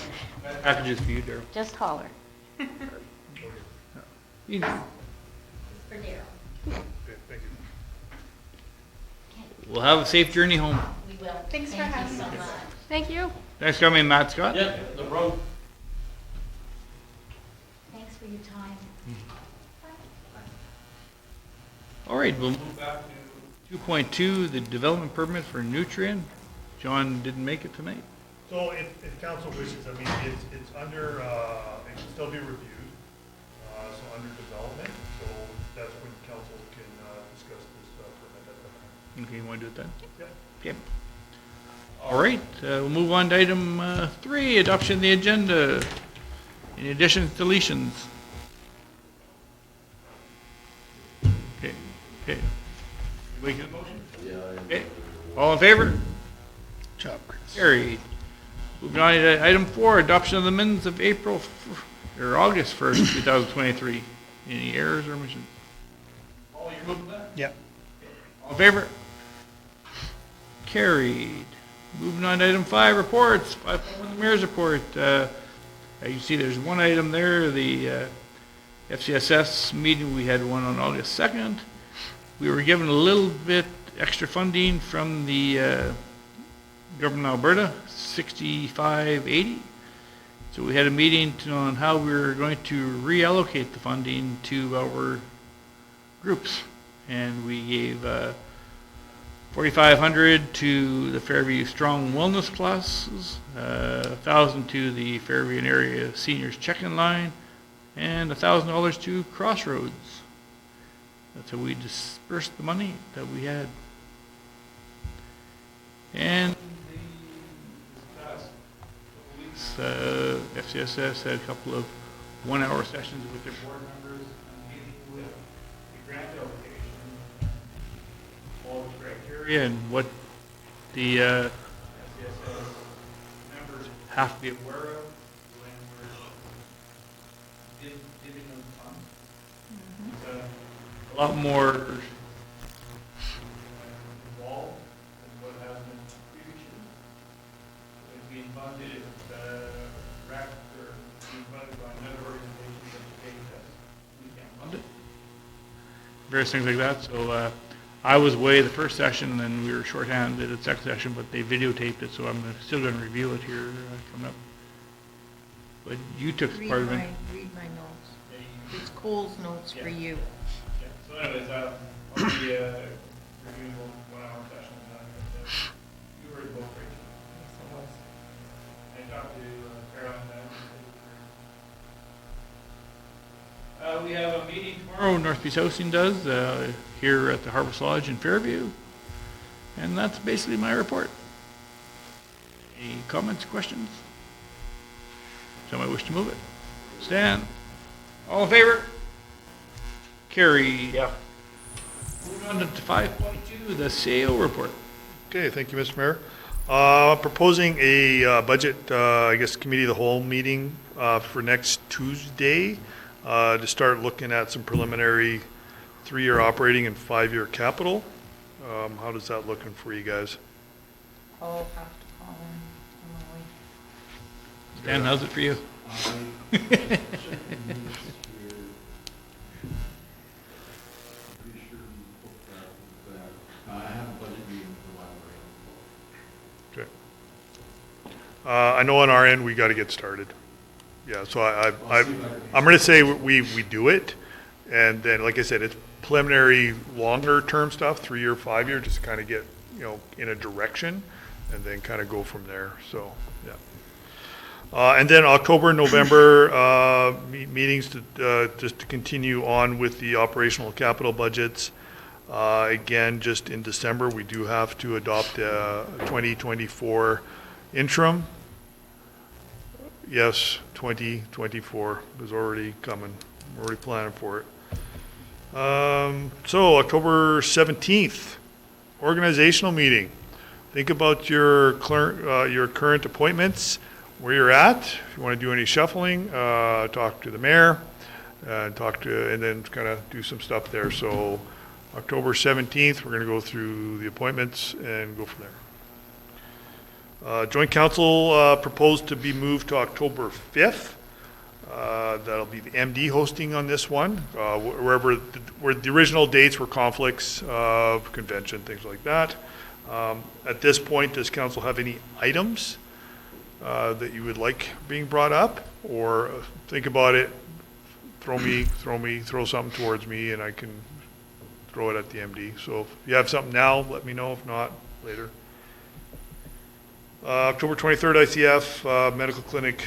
packages for you, Daryl. Just holler. You know. For Daryl. Okay, thank you. We'll have a safe journey home. We will. Thanks for Thank having you so us. much. Thank you. Thanks for coming, Matt Scott. Yeah, no problem. Thanks for your time. All right, we'll move back to 2.2, the development permit for Nutrien. John didn't make it tonight. So if council wishes, I mean, it's under, it can still be reviewed, so under development, so that's when council can discuss this permit at that time. Okay, you want to do it then? Yeah. Okay. All right, we'll move on to item 3, adoption of the agenda. Any additions, deletions? Okay, okay. We get a motion? Yeah. Okay, all in favor? Job, Chris. Carried. Moving on to item 4, adoption of the minutes of August 1st, 2023. Any errors or omissions? Paul, you're moving that? Yeah. All in favor? Carried. Moving on to item 5, reports. 5.1, the mayor's report. You see there's one item there, the FCSS meeting, we had one on August 2nd. We were given a little bit extra funding from the government of Alberta, $65.80. So we had a meeting on how we were going to reallocate the funding to our groups. And we gave $4,500 to the Fairview Strong Wellness classes, $1,000 to the Fairview and Area Seniors Check-in Line, and $1,000 to Crossroads. That's how we dispersed the money that we had. And the past couple weeks, FCSS had a couple of one-hour sessions with their board members, meeting with the grant allocation, all the criteria and what the FCSS members have to be aware of when we're giving them funds. A lot more involved than what has been previously. It's being funded, RAC, or being funded by another organization that pays us. We can't fund it. Various things like that. So I was away the first session, and we were shorthanded at the second session, but they videotaped it, so I'm still going to review it here coming up. But you took part of it. Read my notes. It's Cole's notes for you. Yeah, so anyways, I'll be reviewing one-hour sessions. You were both great. I talked to Caroline then. We have a meeting tomorrow, North Beach Hosting does, here at the Harvest Lodge in Fairview. And that's basically my report. Any comments, questions? Somebody wish to move it? Stan? All in favor? Carried. Yeah. Moving on to 5.2, the sale report. Okay, thank you, Mr. Mayor. Proposing a budget, I guess, committee of the whole meeting for next Tuesday to start looking at some preliminary 3-year operating and 5-year capital. How does that looking for you guys? I'll have to call him. Stan, how's it for you? Okay. I know on our end, we got to get started. Yeah, so I'm going to say we do it. And then, like I said, it's preliminary longer term stuff, 3-year, 5-year, just kind of get, in a direction and then kind of go from there. So, yeah. And then October, November meetings to just to continue on with the operational capital budgets. Again, just in December, we do have to adopt a 2024 interim. Yes, 2024 is already coming. We're already planning for it. So October 17th, organizational meeting. Think about your current appointments, where you're at. If you want to do any shuffling, talk to the mayor, and then kind of do some stuff there. So October 17th, we're going to go through the appointments and go from there. Joint council proposed to be moved to October 5th. That'll be the MD hosting on this one, where the original dates were conflicts of convention, things like that. At this point, does council have any items that you would like being brought up? Or think about it, throw something towards me and I can throw it at the MD. So if you have something now, let me know. If not, later. October 23rd, ICF medical clinic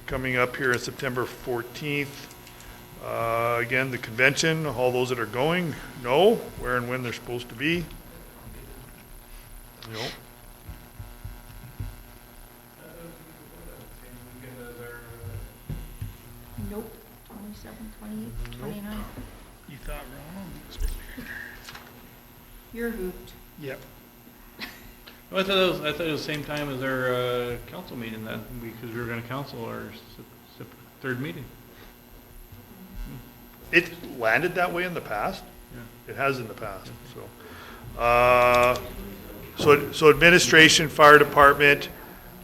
coming up here on September 14th. Again, the convention, all those that are going know where and when they're supposed to be. No. Nope, 27, 28, 29. You thought wrong. You're hooped. Yep. I thought it was the same time as our council meeting that week, because we were going to council our third meeting. It landed that way in the past. Yeah. It has in the past, so. So administration, fire department,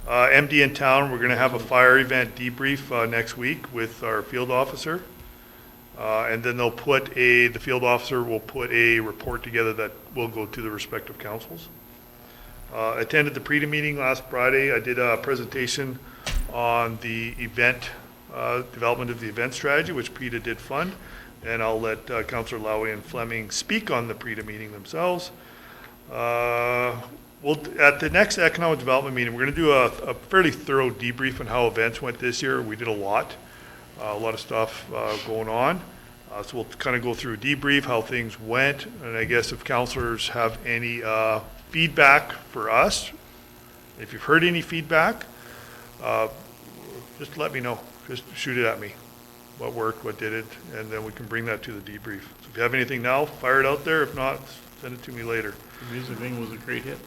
MD in town, we're gonna have a fire event debrief next week with our field officer. And then the field officer will put a report together that will go to the respective councils. Attended the PRETA meeting last Friday. I did a presentation on the event, development of the event strategy, which PRETA did fund. And I'll let Councillor Lowy and Fleming speak on the PRETA meeting themselves. At the next economic development meeting, we're going to do a fairly thorough debrief on how events went this year. We did a lot of stuff going on. So we'll kind of go through a debrief, how things went, and I guess if councillors have any feedback for us, if you've heard any feedback, just let me know. Just shoot it at me. What worked, what did it, and then we can bring that to the debrief. So if you have anything now, fire it out there. If not, send it to me later. The music thing was a great hit.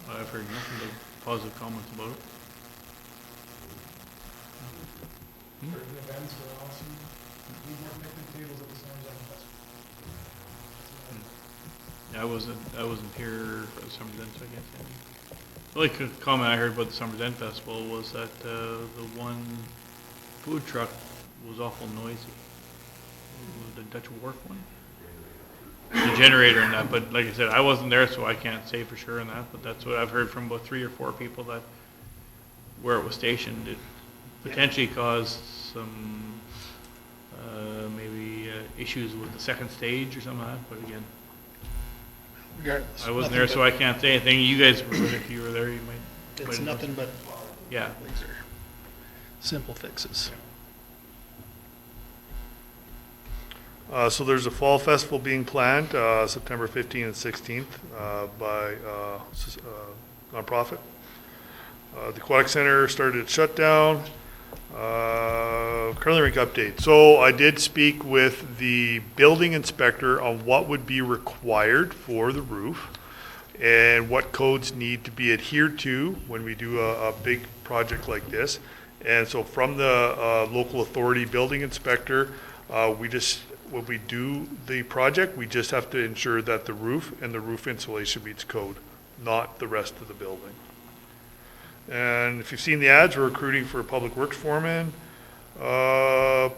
I've heard nothing but positive comments about it. Certain events were awesome. Need more picnic tables at the Summer Zen Festival. Yeah, I wasn't here for the Summer Zen, so I can't say anything. The only comment I heard about the Summer Zen Festival was that the one food truck was awful noisy. The Dutch Wharf one? The generator and that, but like I said, I wasn't there, so I can't say for sure on that, but that's what I've heard from about 3 or 4 people that where it was stationed, it potentially caused some maybe issues with the second stage or something like that, but again, Regardless. I wasn't there, so I can't say anything. You guys, if you were there, you might. It's nothing but, Yeah. these are simple fixes. So there's a fall festival being planned, September 15th and 16th by nonprofit. The Aquatic Center started its shutdown. Curling rink update. So I did speak with the building inspector on what would be required for the roof and what codes need to be adhered to when we do a big project like this. And so from the local authority building inspector, when we do the project, we just have to ensure that the roof and the roof insulation meets code, not the rest of the building. And if you've seen the ads, we're recruiting for a public works foreman.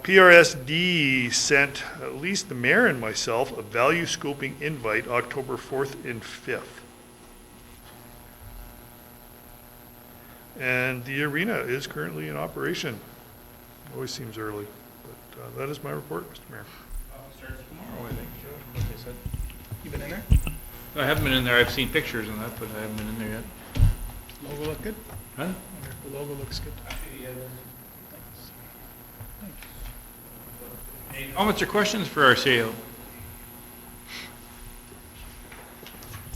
PRSD sent at least the mayor and myself a value scoping invite October 4th and 5th. And the arena is currently in operation. Always seems early, but that is my report, Mr. Mayor. Starts tomorrow, I think, like I said. You been in there? I haven't been in there. I've seen pictures and that, but I haven't been in there yet. Logo look good? Huh? The logo looks good. Any comments or questions for our CEO?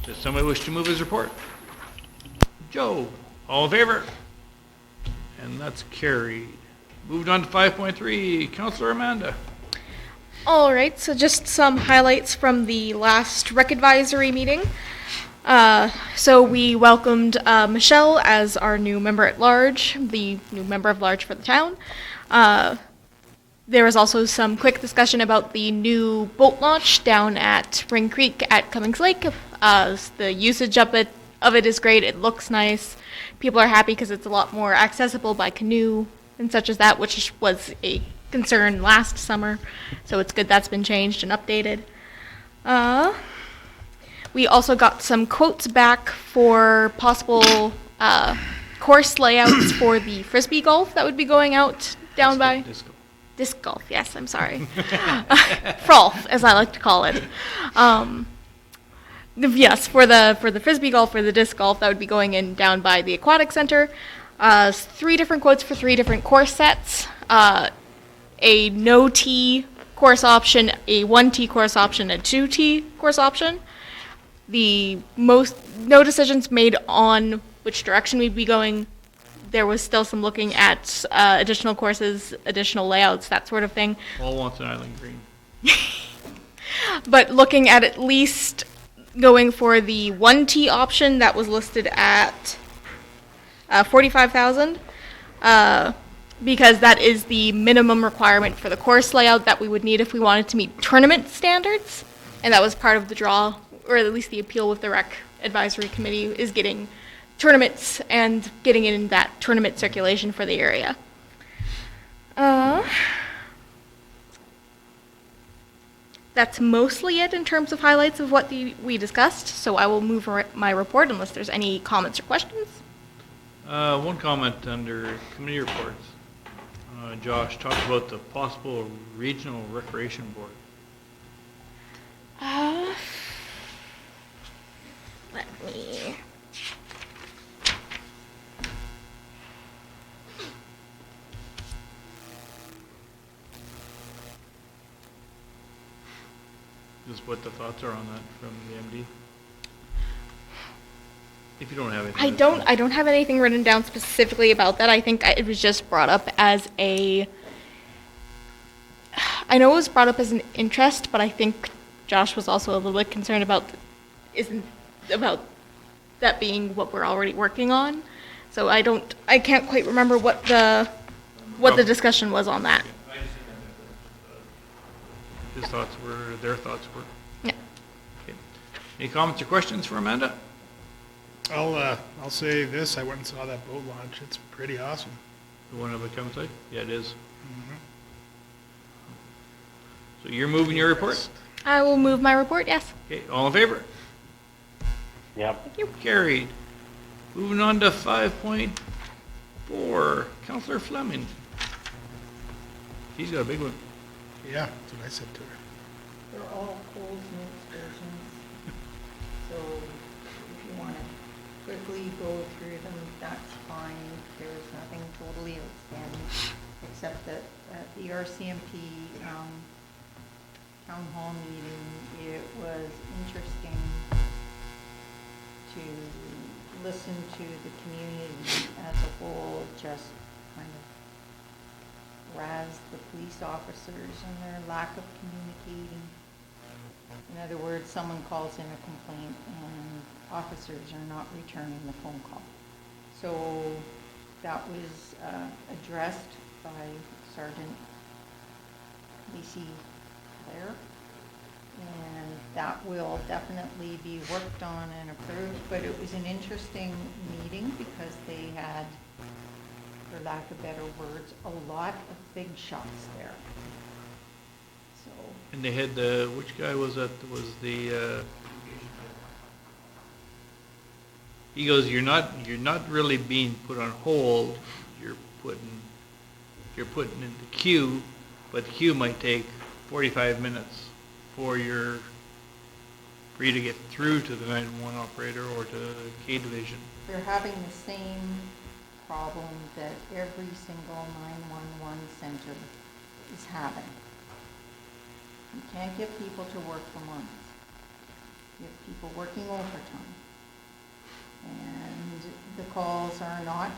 Does somebody wish to move his report? Joe, all in favor? And that's carried. Moved on to 5.3, Councillor Amanda. All right, so just some highlights from the last rec advisory meeting. So we welcomed Michelle as our new member at large, the new member of large for the town. There was also some quick discussion about the new boat launch down at Spring Creek at Cummings Lake. The usage of it is great. It looks nice. People are happy because it's a lot more accessible by canoe and such as that, which was a concern last summer. So it's good that's been changed and updated. We also got some quotes back for possible course layouts for the frisbee golf that would be going out down by disc golf. Yes, I'm sorry, frolf as I like to call it. Yes, for the frisbee golf, for the disc golf, that would be going in down by the aquatic center. 3 different quotes for 3 different course sets. A no tee course option, a 1 tee course option, a 2 tee course option. No decisions made on which direction we'd be going. There was still some looking at additional courses, additional layouts, that sort of thing. All wants an island green. But looking at least going for the 1 tee option that was listed at $45,000, because that is the minimum requirement for the course layout that we would need if we wanted to meet tournament standards, and that was part of the draw, or at least the appeal with the rec advisory committee, is getting tournaments and getting in that tournament circulation for the area. That's mostly it in terms of highlights of what we discussed, so I will move my report unless there's any comments or questions. One comment under committee reports. Josh talked about the possible regional recreation board. Let me... Just what the thoughts are on that from the MD. If you don't have anything. I don't have anything written down specifically about that. I think it was just brought up as I know it was brought up as an interest, but I think Josh was also a little bit concerned about that being what we're already working on. So I can't quite remember what the discussion was on that. His thoughts were, their thoughts were. Yeah. Okay. Any comments or questions for Amanda? I'll say this, I went and saw that boat launch, it's pretty awesome. The one of the Campsite? Yeah, it is. So you're moving your report? I will move my report, yes. Okay, all in favor? Yep. Carried. Moving on to 5.4, Councillor Fleming. He's got a big one. Yeah, that's what I said to her. They're all Coles Notes versions. So if you want to quickly go through them, that's fine. There's nothing totally outstanding, except that at the RCMP town hall meeting, it was interesting to listen to the community as a whole just kind of razz the police officers and their lack of communicating. In other words, someone calls in a complaint and officers are not returning the phone call. So that was addressed by Sergeant Lacey Blair, and that will definitely be worked on and approved. But it was an interesting meeting because they had, for lack of better words, a lot of big shots there. So. And they had which guy was that? Was the, he goes, you're not really being put on hold, you're putting in the queue, but the queue might take 45 minutes for you to get through to the 911 operator or to the K division. They're having the same problem that every single 911 center is having. You can't get people to work for months. You have people working overtime. And the calls are not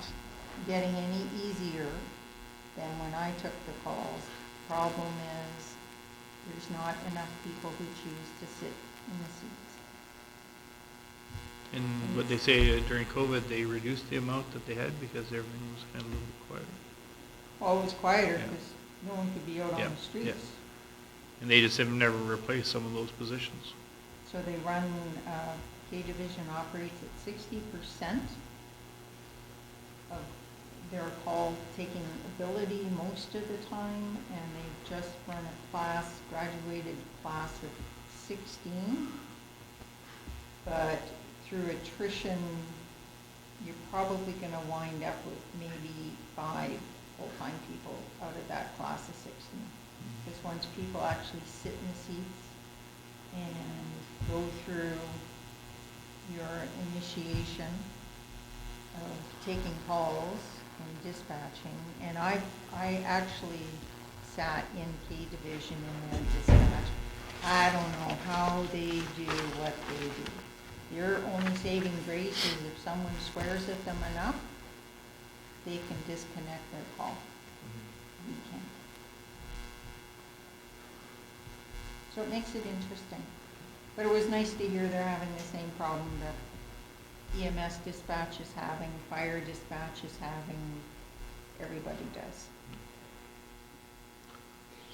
getting any easier than when I took the calls. Problem is, there's not enough people who choose to sit in the seats. And what they say during COVID, they reduced the amount that they had because everything was kind of a little bit quieter. Well, it was quieter Yeah. because no one could be out Yeah, on the streets. yeah. And they just have never replaced some of those positions. So they run, K Division operates at 60% of their call taking ability most of the time, and they've just run a graduated class of 16. but through attrition, you're probably gonna wind up with maybe 5 full-time people out of that class of 16. Because once people actually sit in the seats and go through your initiation of taking calls and dispatching, and I actually sat in K Division in their dispatch. I don't know how they do what they do. Your only saving grace is if someone swears at them enough, they can disconnect their call. We can't. So it makes it interesting. But it was nice to hear they're having the same problem that EMS dispatch is having, fire dispatch is having, everybody does.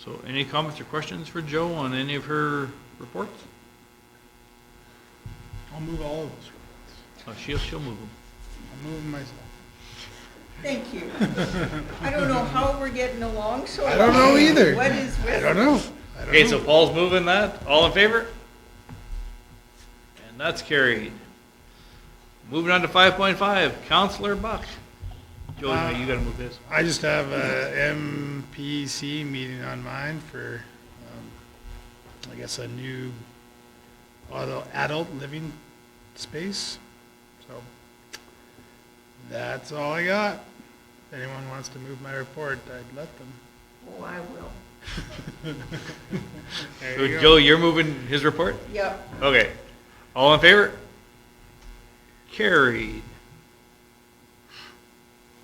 So any comments or questions for Joe on any of her reports? I'll move all of those reports. Oh, she'll move them. I'll move them myself. Thank you. I don't know how we're getting along so I don't know either. What is with I don't know. Okay, so Paul's moving that. All in favor? And that's carried. Moving on to 5.5, Counselor Buck. Joe, you gotta move this. I just have a MPC meeting on mine for, I guess, a new adult living space. So that's all I got. If anyone wants to move my report, I'd let them. Oh, I will. There So you go. Joe, you're moving his report? Yep. Okay. All in favor? Carried.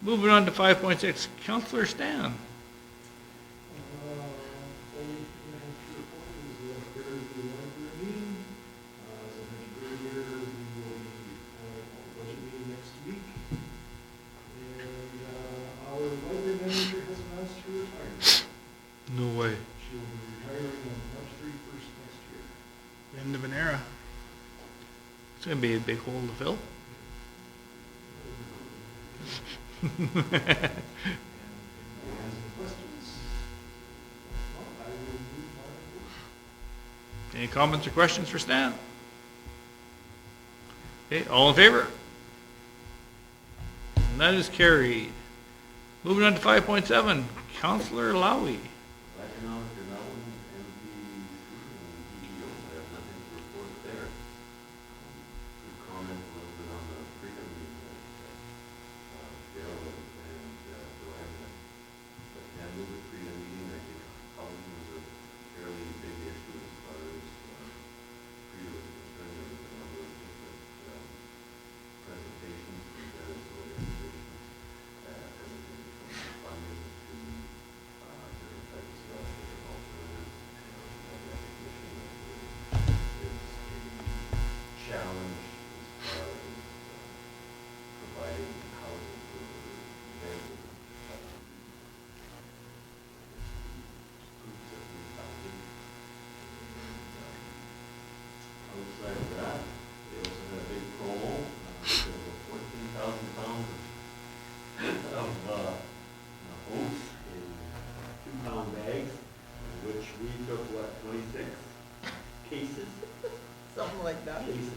Moving on to 5.6, Counselor Stan. No way. She'll be retiring on March 31st next year. End of an era. It's gonna be a big hole to fill. Any questions? Well, I will move my report. Any comments or questions for Stan? Okay, all in favor? And that is carried. Moving on to 5.7, Counselor Lowy. Economic Development, MPC, and PEO, I have nothing to report there. To comment a little bit on the freedom meeting that Daryl and Joanne had. But yeah, move the freedom meeting, I think housing was a fairly big issue as far as freedom is concerned. There was a number of different presentations from various organizations, everything from funding to different types of stuff, different alternatives, and recognition that there is a challenge as far as providing housing for very different groups that need housing. And outside of that, they also had a big promo, there were 14,000 pounds of oats in 2-pound bags, which we took, 26 cases? Something like that. Cases.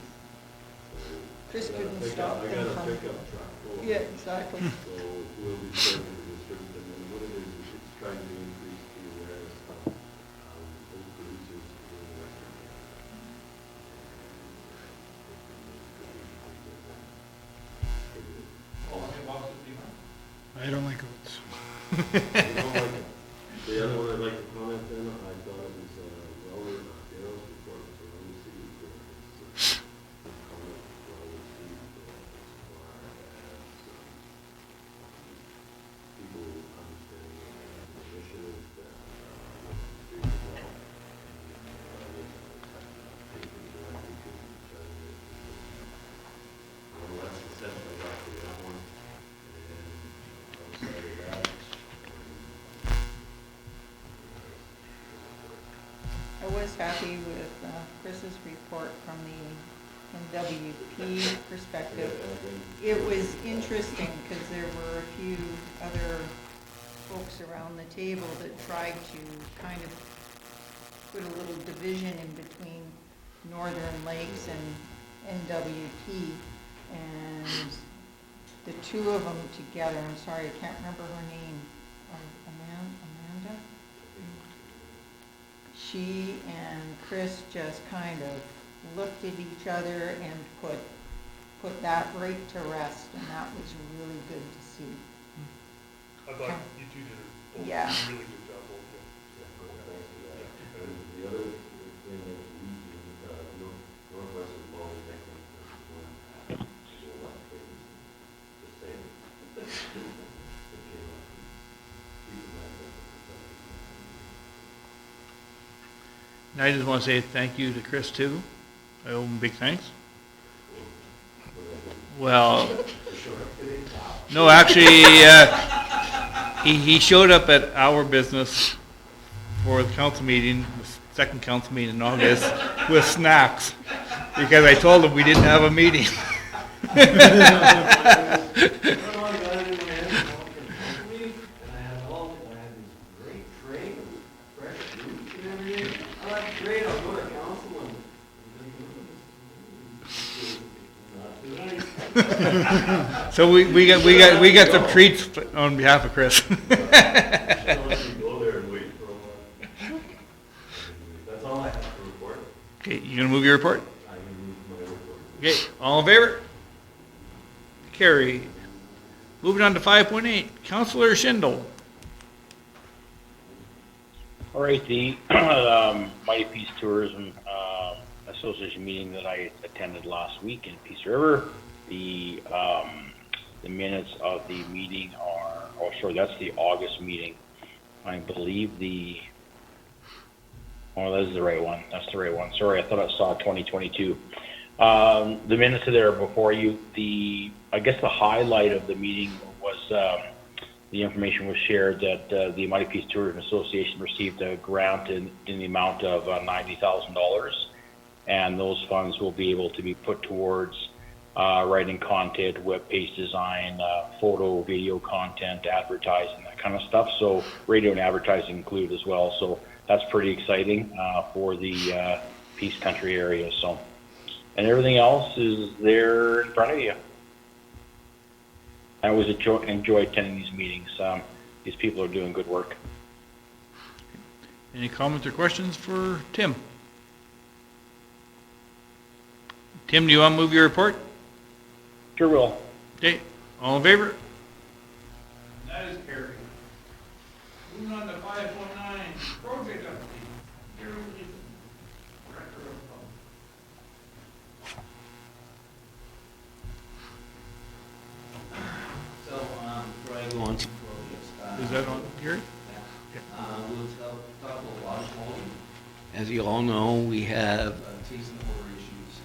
Chris So I got a couldn't pickup- stop I them got a from- pickup truck full of Yeah, them. exactly. So we'll be starting to distribute them, and what it is it's trying to increase the awareness of oat producers in Western Canada. I don't like oats. The other one I'd like to comment on, I thought it was, Daryl's report was a really city report. It's comment well received as far as people understanding the initiative that Western Street developed. One less assessment after that one, and outside of that, I was happy with Chris's report from the NWP perspective. It was interesting because there were a few other folks around the table that tried to kind of put a little division in between Northern Lakes NWP, and the two of them together, I'm sorry, I can't remember her name, Amanda? She and Chris just kind of looked at each other and put that right to rest, and that was really good to see. I thought you two did both Yeah. a really good job, both of you. And the other thing is Northwest is always making this one, so like things, just saying. It came up. Keep in mind that. And I just want to say thank you to Chris too. I owe him big thanks. Well, no, actually, he showed up at our business for the council meeting, the second council meeting in August, with snacks, because I told him we didn't have a meeting. So we got some treats on behalf of Chris. Go there and wait for a while. That's all I have to report. Okay, you gonna move your report? I can move my report. Okay, all in favor? Carried. Moving on to 5.8, Councillor Schindel. All right, the Mighty Peace Tourism Association meeting that I attended last week in Peace River. The minutes of the meeting are, oh, sorry, that's the August meeting. I believe oh, that's the right one. That's the right one. Sorry, I thought I saw 2022. The minutes are there before you. I guess the highlight of the meeting was the information was shared that the Mighty Peace Tourism Association received a grant in the amount of $90,000, and those funds will be able to be put towards writing content, web-page design, photo, video content, advertising, that kind of stuff. So radio and advertising included as well. So that's pretty exciting for the Peace Country area. So, and everything else is there in front of you. I always enjoy attending these meetings. These people are doing good work. Any comments or questions for Tim? Tim, do you want to move your report? Sure will. Okay, all in favor? That is carried. Moving on to 5.9, project update. Here we go. Director of Public. So, before I go on to projects, Is that on here? we'll talk about water quality. As you all know, we have taste and odor issues.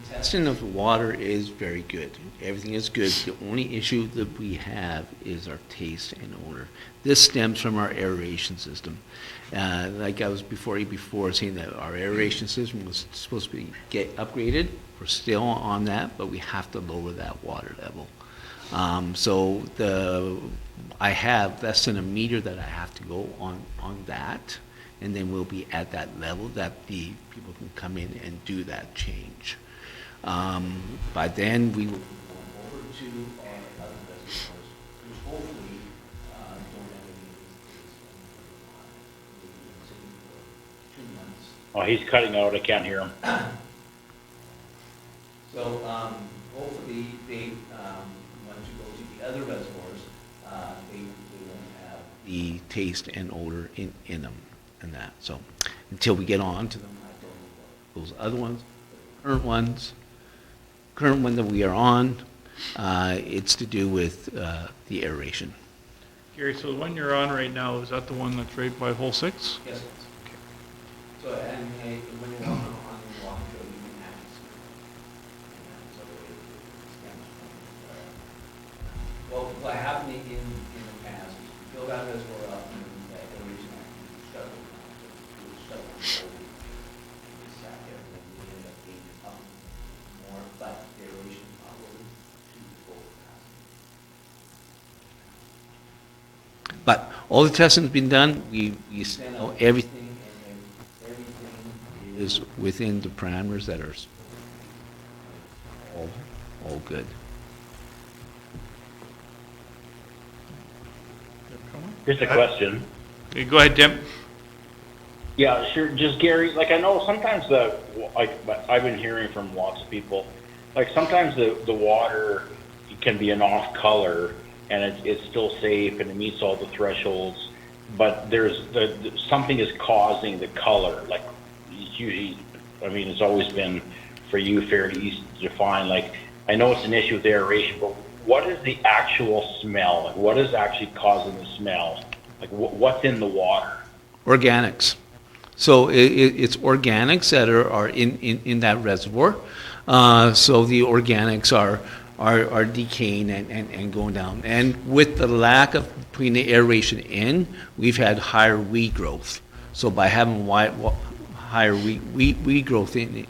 The testing of the water is very good. Everything is good. The only issue that we have is our taste and odor. This stems from our aeration system. Like I was before saying that our aeration system was supposed to get upgraded. We're still on that, but we have to lower that water level. So I have less than a meter that I have to go on that, and then we'll be at that level that the people can come in and do that change. By then, we will go over to our other reservoirs, which hopefully don't have any for 2 months. Oh, he's cutting out. I can't hear him. So hopefully they, once you go to the other reservoirs, they won't have the taste and odor in them and that. So until we get on to them, I don't know what those other ones, current one that we are on, it's to do with the aeration. Gary, so the one you're on right now, is that the one that's right by hole 6? Yes. Okay. So, and when you walk on the walking trail, you can actually see. So it stems from, well, what happened in the past is we filled that reservoir up and that aeration actually shut it down. It was shut down slowly. It sat there and then we ended up being more, but the aeration probably to full capacity. But all the testing's been done. We sent out everything, and everything is within the parameters that are supposed to all good. Just a question. Okay, go ahead, Tim. Yeah, sure. Just Gary, like I know sometimes I've been hearing from lots of people, like sometimes the water can be an off color and it's still safe and it meets all the thresholds, but there's something is causing the color. Like usually, I mean, it's always been for you fairly easy to define. Like I know it's an issue with aeration, but what is the actual smell? Like, what is actually causing the smell? Like what's in the water? Organics. So it's organics that are in that reservoir. So the organics are decaying and going down. And with the lack of putting the aeration in, we've had higher weed growth. So by having higher weed growth in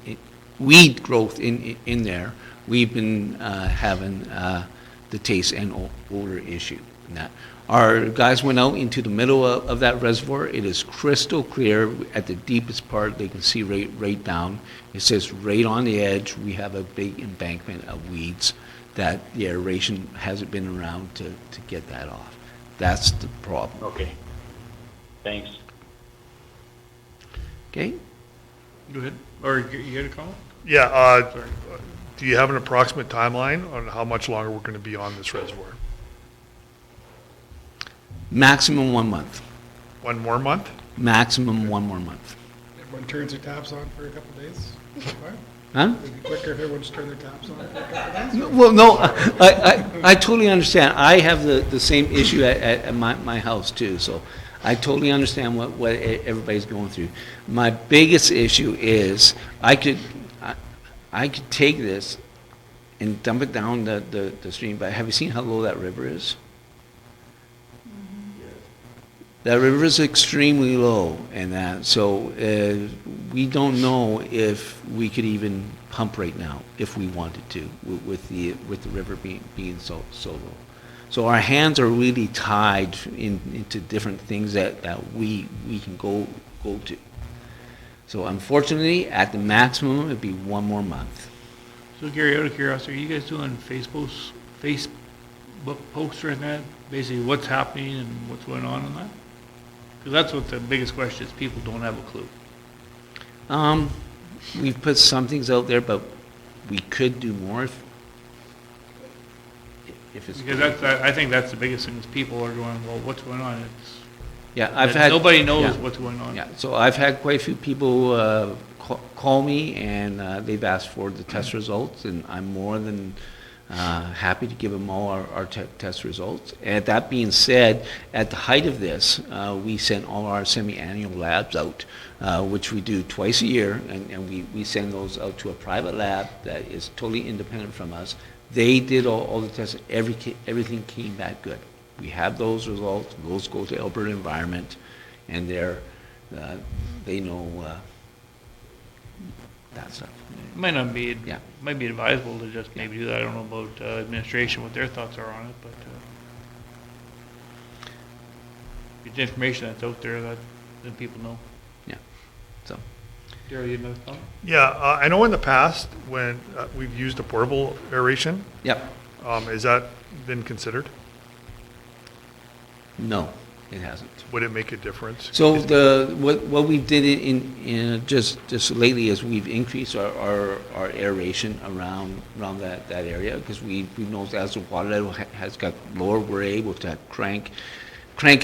there, we've been having the taste and odor issue in that. Our guys went out into the middle of that reservoir. It is crystal clear. At the deepest part, they can see right down. It says right on the edge, we have a big embankment of weeds that the aeration hasn't been around to get that off. That's the problem. Okay. Thanks. Okay? Go ahead. Or you had a comment? Yeah, do you have an approximate timeline on how much longer we're going to be on this reservoir? Maximum 1 month. One more month? Maximum 1 more month. Everyone turns their taps on for a couple of days. Fine. Huh? It'd be quicker if everyone just turned their taps on for a couple of days. Well, no, I totally understand. I have the same issue at my house too, so I totally understand what everybody's going through. My biggest issue is I could take this and dump it down the stream, but have you seen how low that river is? That river is extremely low, and that so we don't know if we could even pump right now if we wanted to with the river being so low. So our hands are really tied into different things that we can go to. So unfortunately, at the maximum, it'd be 1 more month. So Gary, out of curiosity, are you guys doing Facebook posts or that? Basically, what's happening and what's going on that? Because that's what the biggest question is. People don't have a clue. We've put some things out there, but we could do more if it's. Because I think that's the biggest thing is people are going, well, what's going on? Nobody knows what's going on. Yeah, so I've had quite a few people call me and they've asked for the test results, and I'm more than happy to give them all our test results. And that being said, at the height of this, we sent all our semi-annual labs out, which we do twice a year, and we send those out to a private lab that is totally independent from us. They did all the tests. Everything came back good. We have those results. Those go to Alberta Environment, and they know that stuff. It might not be, might be advisable to just maybe do that. I don't know about administration, what their thoughts are on it, but it's information that's out there that then people know. Yeah, so. Daryl, you know something? Yeah, I know in the past when we've used a portable aeration. Yep. Has that been considered? No, it hasn't. Would it make a difference? So what we did in just lately is we've increased our aeration around that area, because we noticed as the water level has got lower, we're able to crank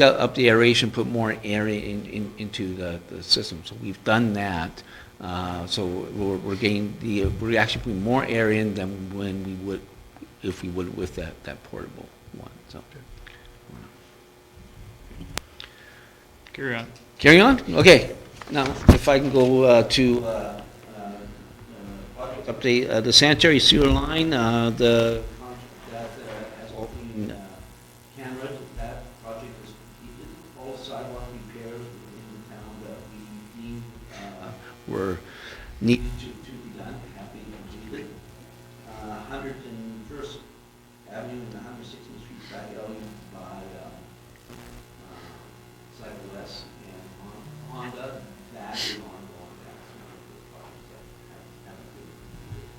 up the aeration, put more air into the system. So we've done that. So we're actually putting more air in than when we would if we would with that portable one. So. Carry on. Carry on? Okay. Now, if I can go to update the sanitary sewer line, the contract that has all been camera, that project is completed. All sidewalk repairs within the town that we deemed were needed to be done have been completed. 101st Avenue and 116th Street back alley by Cyberwest and Honda, that is ongoing. That's not a good project that haven't been completed.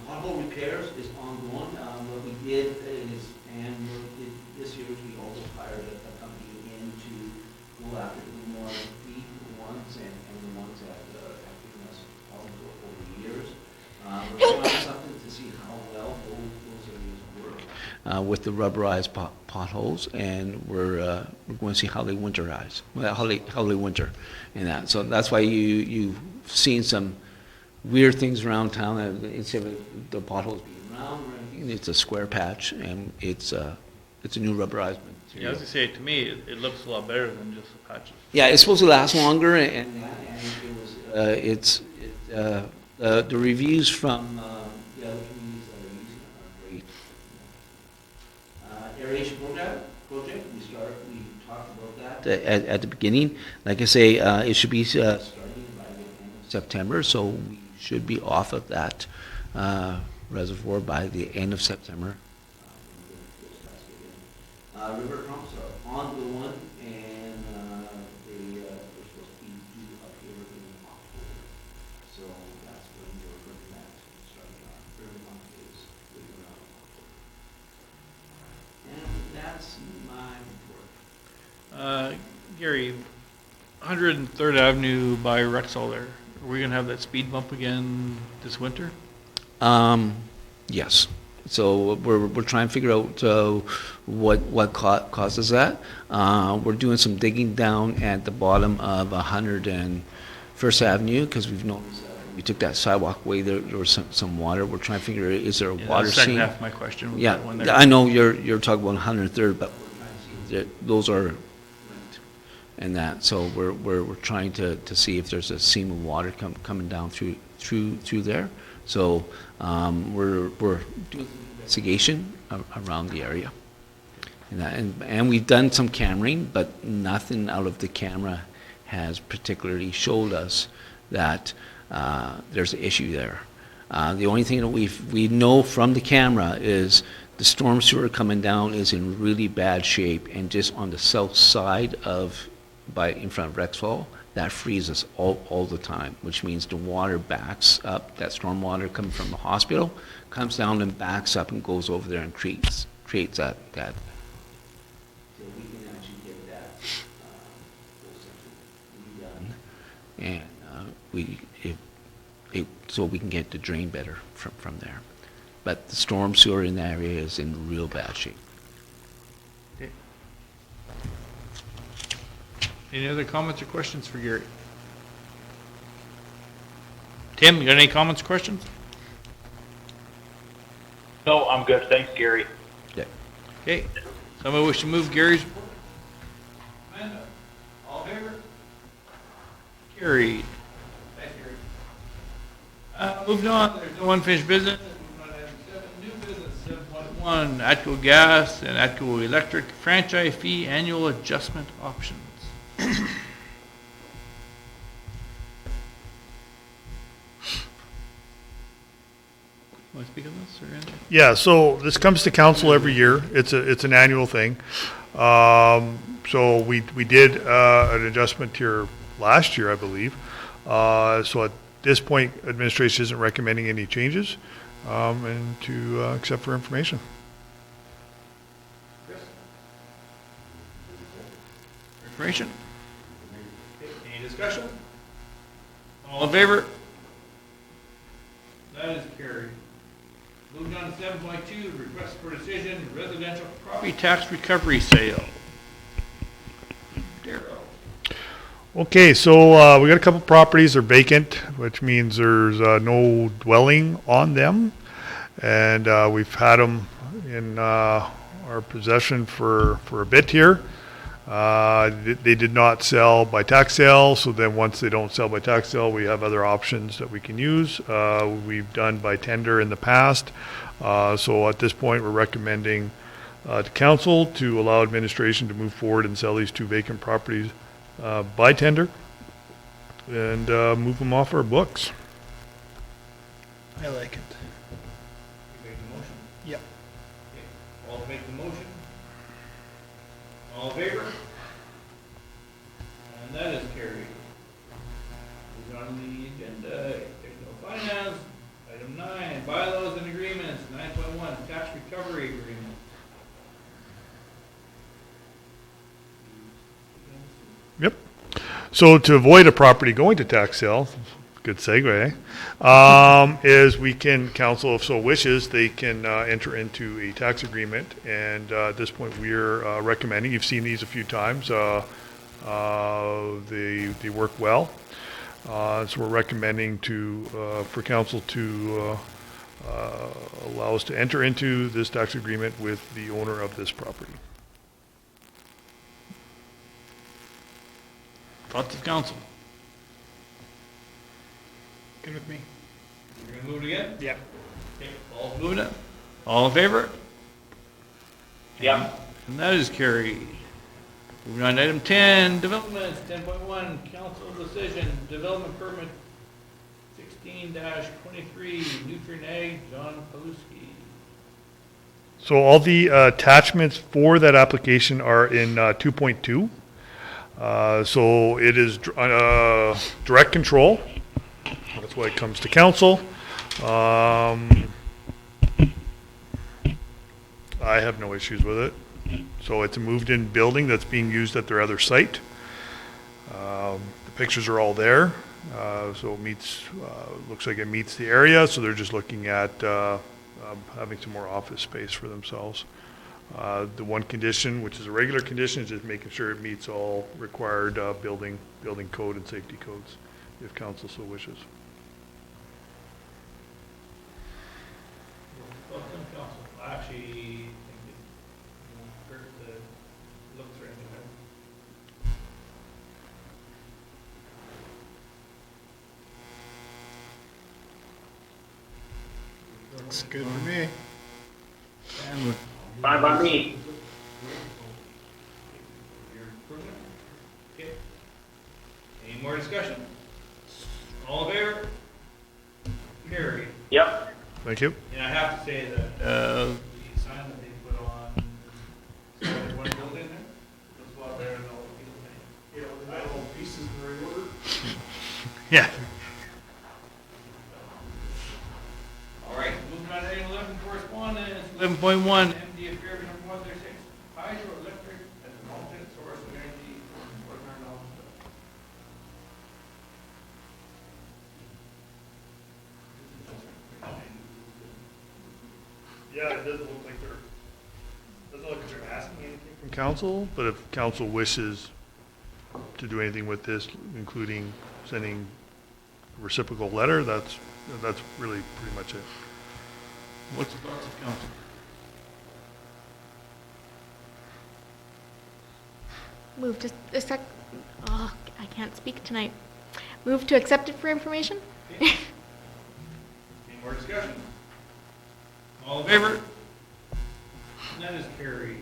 Pothole repairs is ongoing. What we did is, and what we did this year is we also hired a company in to go after the more beaten ones and the ones that have given us problems over the years. We're trying something to see how well those areas work with the rubberized potholes, and we're going to see how they winterize, how they winter in that. So that's why you've seen some weird things around town. Instead of the potholes being round or anything, it's a square patch, and it's a new rubberized material. Yeah, I was gonna say, to me, it looks a lot better than just the patches. Yeah, it's supposed to last longer, and the reviews from the other communities that are using it are great. Aeration project, we talked about that at the beginning. Like I say, it should be starting by the end of September, so we should be off of that reservoir by the end of September. River pumps are ongoing, and they're supposed to be due up here in October. So that's when we're looking at starting on. River pump is waiting around October. And that's my report. Gary, 103rd Avenue by Rexall there, are we gonna have that speed bump again this winter? Yes. So we're trying to figure out what causes that. We're doing some digging down at the bottom of 101st Avenue, because we've noticed that when we took that sidewalk away, there was some water. We're trying to figure out, is there a water That's the second seam? half of my question. Was Yeah, that one there. I know you're talking about 103rd, but we're trying to see if those are linked and that. So we're trying to see if there's a seam of water coming down through there. So we're doing investigation around the area, and we've done some cameraing, but nothing out of the camera has particularly showed us that there's an issue there. The only thing that we know from the camera is the storm sewer coming down is in really bad shape, and just on the south side in front of Rexall, that freezes all the time, which means the water backs up. That storm water coming from the hospital comes down and backs up and goes over there and creates that. So we can actually get that whole section redone, and so we can get the drain better from there. But the storm sewer in that area is in real bad shape. Okay. Any other comments or questions for Gary? Tim, you got any comments or questions? No, I'm good. Thanks, Gary. Yeah. Okay, somebody wish to move Gary's report? Amanda, all in favor? Carried. Thanks, Gary. Moving on, there's no unfinished business. Moving on to item 7, new business, 7.1, ATCO Gas and ATCO Electric franchise fee annual adjustment options. Want to speak on this or anything? Yeah, so this comes to council every year. It's an annual thing. So we did an adjustment here last year, I believe. So at this point, administration isn't recommending any changes, and to accept for information. Information? Any discussion? All in favor? That is carried. Moving on to 7.2, request for decision, residential property tax recovery sale. Darrell. Okay, so we got a couple properties, they're vacant, which means there's no dwelling on them. And we've had them in our possession for a bit here. They did not sell by tax sale, so then once they don't sell by tax sale, we have other options that we can use. We've done by tender in the past. So at this point, we're recommending to council to allow administration to move forward and sell these two vacant properties by tender and move them off our books. I like it. You make the motion? Yep. Okay. All make the motion? All in favor? And that is carried. Moving on to the agenda, technical finance, item Item 9, bylaws and agreements. 9.1, tax recovery agreement. Yep. So to avoid a property going to tax sale, good segue, is we can, council if so wishes, they can enter into a tax agreement. And at this point, we're recommending, you've seen these a few times, they work well. So we're recommending for council to allow us to enter into this tax agreement with the owner of this property. Thoughts of council? Good with me. You're gonna move it again? Yep. Okay, Paul's moving it. All in favor? Yeah. And that is carried. Moving on to item 10, developments, 10.1, council decision, development permit 16-23, Nutrien Ag, John Paluski. So all the attachments for that application are in 2.2. So it is direct control. That's why it comes to council. I have no issues with it. So it's a moved-in building that's being used at their other site. The pictures are all there. So it meets, looks like it meets the area. So they're just looking at having some more office space for themselves. The one condition, which is a regular condition, is just making sure it meets all required building code and safety codes, if council so wishes. Thoughts on council? I actually think it won't hurt to look through anything. Looks good for me. And with Fine by me. your improvement? Okay. Any more discussion? All in favor? Carried. Yep. Thank you. And I have to say that, the sign that they put on, so there's one building there, looks a lot better than all the people think. You know, the metal pieces in the right order. Yeah. All right, moving on to item 11, correspondence. 11.1, MDF Fairview number 136, hydroelectric as an alternate source of energy for Northern Ireland. Yeah, it doesn't look like they're asking anything from council, but if council wishes to do anything with this, including sending a reciprocal letter, that's really pretty much it. What's the thoughts of council? Move to, I can't speak tonight. Move to accept it for information? Any more discussion? All in favor? And that is carried.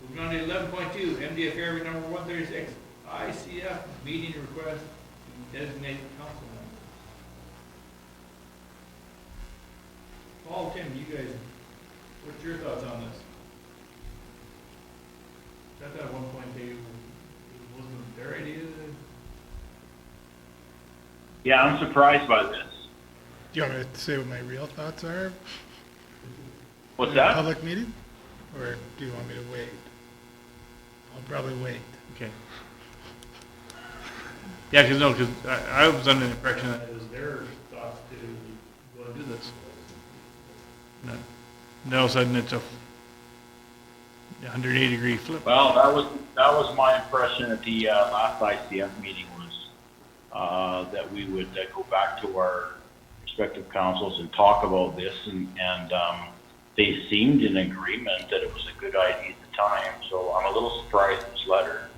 Moving on to 11.2, MDF Fairview number 136, ICF meeting request to designate council members. Paul, Tim, you guys, what's your thoughts on this? I thought at one point it wasn't their idea to... Yeah, I'm surprised by this. Do you want me to say what my real thoughts are? What's In a that? Public meeting? Or do you want me to wait? I'll probably wait. Okay. Yeah, because I was under the impression that it was their thoughts to go and do this. And then all of a sudden it's a 180-degree flip. Well, that was my impression at the last ICF meeting was that we would go back to our respective councils and talk about this, and they seemed in agreement that it was a good idea at the time. So I'm a little surprised at this letter.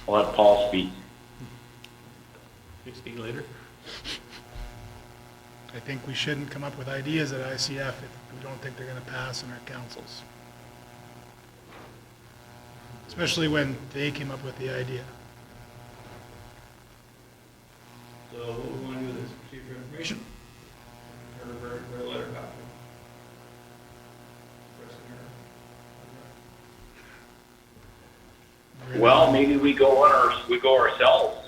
I'll let Paul speak. You speak later. I think we shouldn't come up with ideas at ICF if we don't think they're gonna pass in our councils. Especially when they came up with the idea. So what we want to do with this, proceed for information? Or a letter back to them? Well, maybe we go ourselves.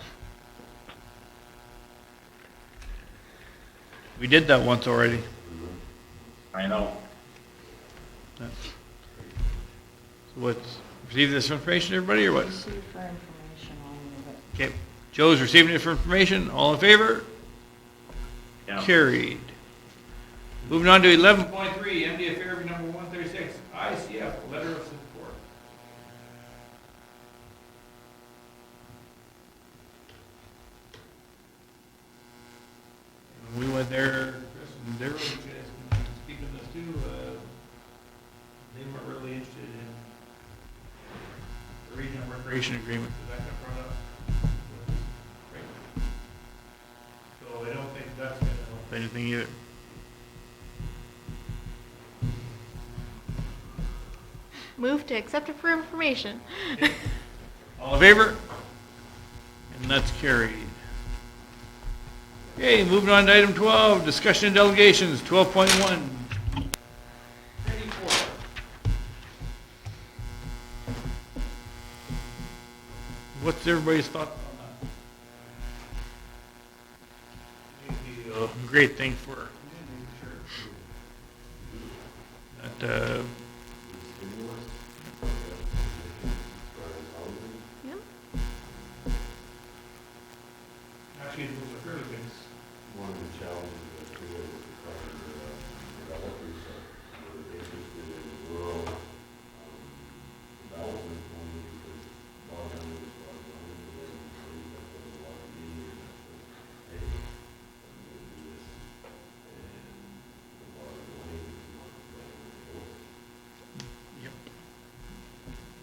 We did that once already. I know. So what's, receiving this information, everybody, or what? Just for information only, but Okay, Joe's receiving it for information, all in favor? Yeah. Carried. Moving on to 11.3, MDF Fairview number 136, ICF, letter of support. When we went there, Chris and Darryl, you guys can speak on this too, they weren't really interested in the regional recreation agreement, because that got brought up. So I don't think that's gonna help anything either. Move to accept it for information. All in favor? And that's carried. Okay, moving on to item 12, discussion and delegations, 12.1. What's everybody's thought on that? A great thing for that, Yep. actually, it was a fairly good. One of the challenges that we have with the current developers are interested in rural development only because log line is log line, and then that's a lot of media that's hey, I'm going to do this, and the water line is not going. Yep.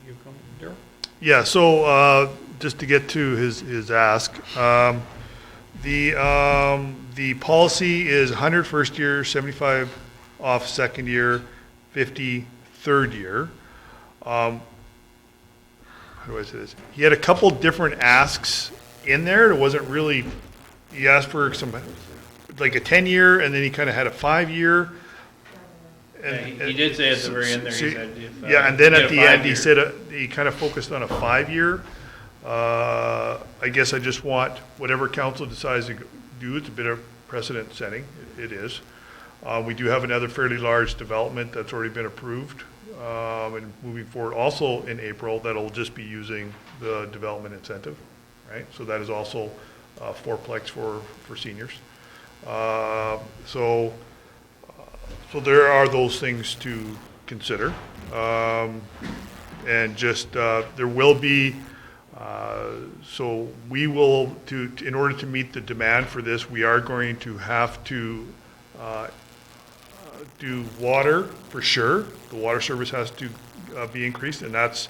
You come, Darryl? Yeah, so, just to get to his ask, the policy is 100 first year, 75 off second year, 50 third year. How do I say this? He had a couple different asks in there. It wasn't really, he asked for some, like a 10-year, and then he kind of had a 5-year. He did say at the very end there, he said if, yeah, and then you at get a the end, he 5-year. said, he kind of focused on a 5-year. I guess I just want, whatever council decides to do, it's a bit of precedent setting, it is. We do have another fairly large development that's already been approved, and moving forward also in April, that'll just be using the development incentive, right? So that is also fourplex for seniors. So there are those things to consider. And just, there will be, so we will, in order to meet the demand for this, we are going to have to do water for sure. The water service has to be increased, and that's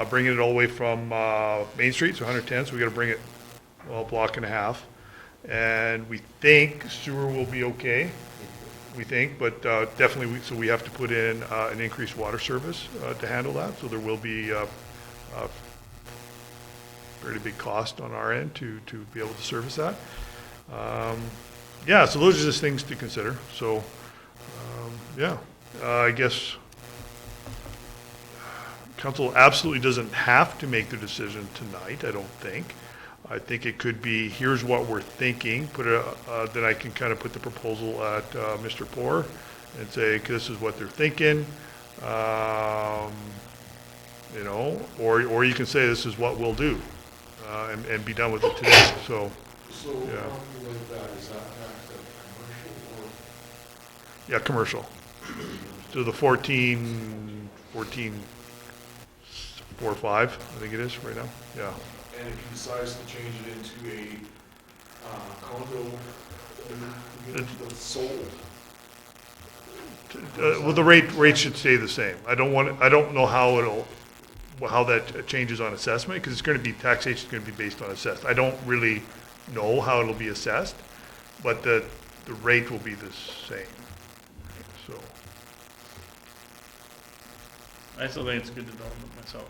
bringing it all the way from Main Street, so 110, so we gotta bring it, well, a block and a half. And we think sewer will be okay, we think, but definitely, so we have to put in an increased water service to handle that, so there will be a fairly big cost on our end to be able to service that. Yeah, so those are just things to consider, so, yeah, I guess council absolutely doesn't have to make the decision tonight, I don't think. I think it could be, here's what we're thinking, then I can kind of put the proposal at Mr. Poor and say, this is what they're thinking, you know, or you can say, this is what we'll do, and be done with it today, so. So, Yeah. with that, is that taxed at commercial or? Yeah, commercial. So the 14.45, I think it is right now, yeah. And if he decides to change it into a condo unit that's sold? Well, the rate should stay the same. I don't know how that changes on assessment, because it's gonna be, taxation is gonna be based on assessed. I don't really know how it'll be assessed, but the rate will be the same, so. I still think it's a good development myself.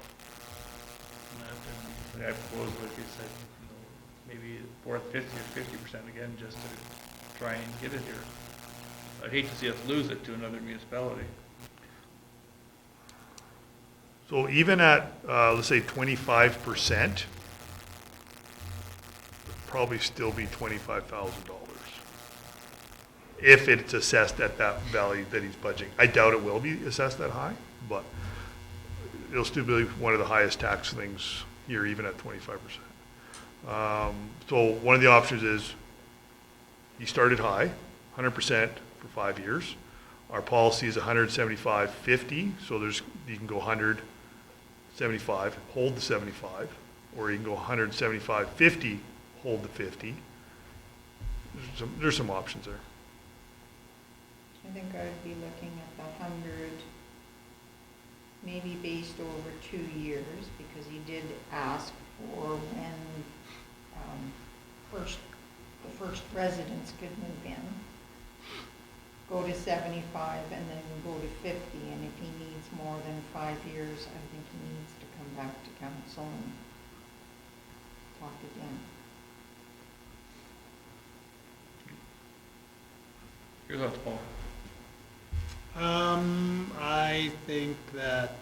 And I propose, like you said, maybe 50 or 50% again, just to try and get it here. I'd hate to see us lose it to another municipality. So even at, let's say 25%, probably still be $25,000. if it's assessed at that value that he's budgeting. I doubt it will be assessed that high, but it'll still be one of the highest tax things here, even at 25%. So one of the options is he started high, 100% for 5 years. Our policy is 175.50, so you can go 175, hold the 75, or you can go 175.50, hold the 50. There's some options there. I think I would be looking at the 100, maybe based over 2 years, because he did ask for when the first residents could move in. Go to 75 and then go to 50, and if he needs more than 5 years, I think he needs to come back to council and talk again. Your thoughts, Paul? I think that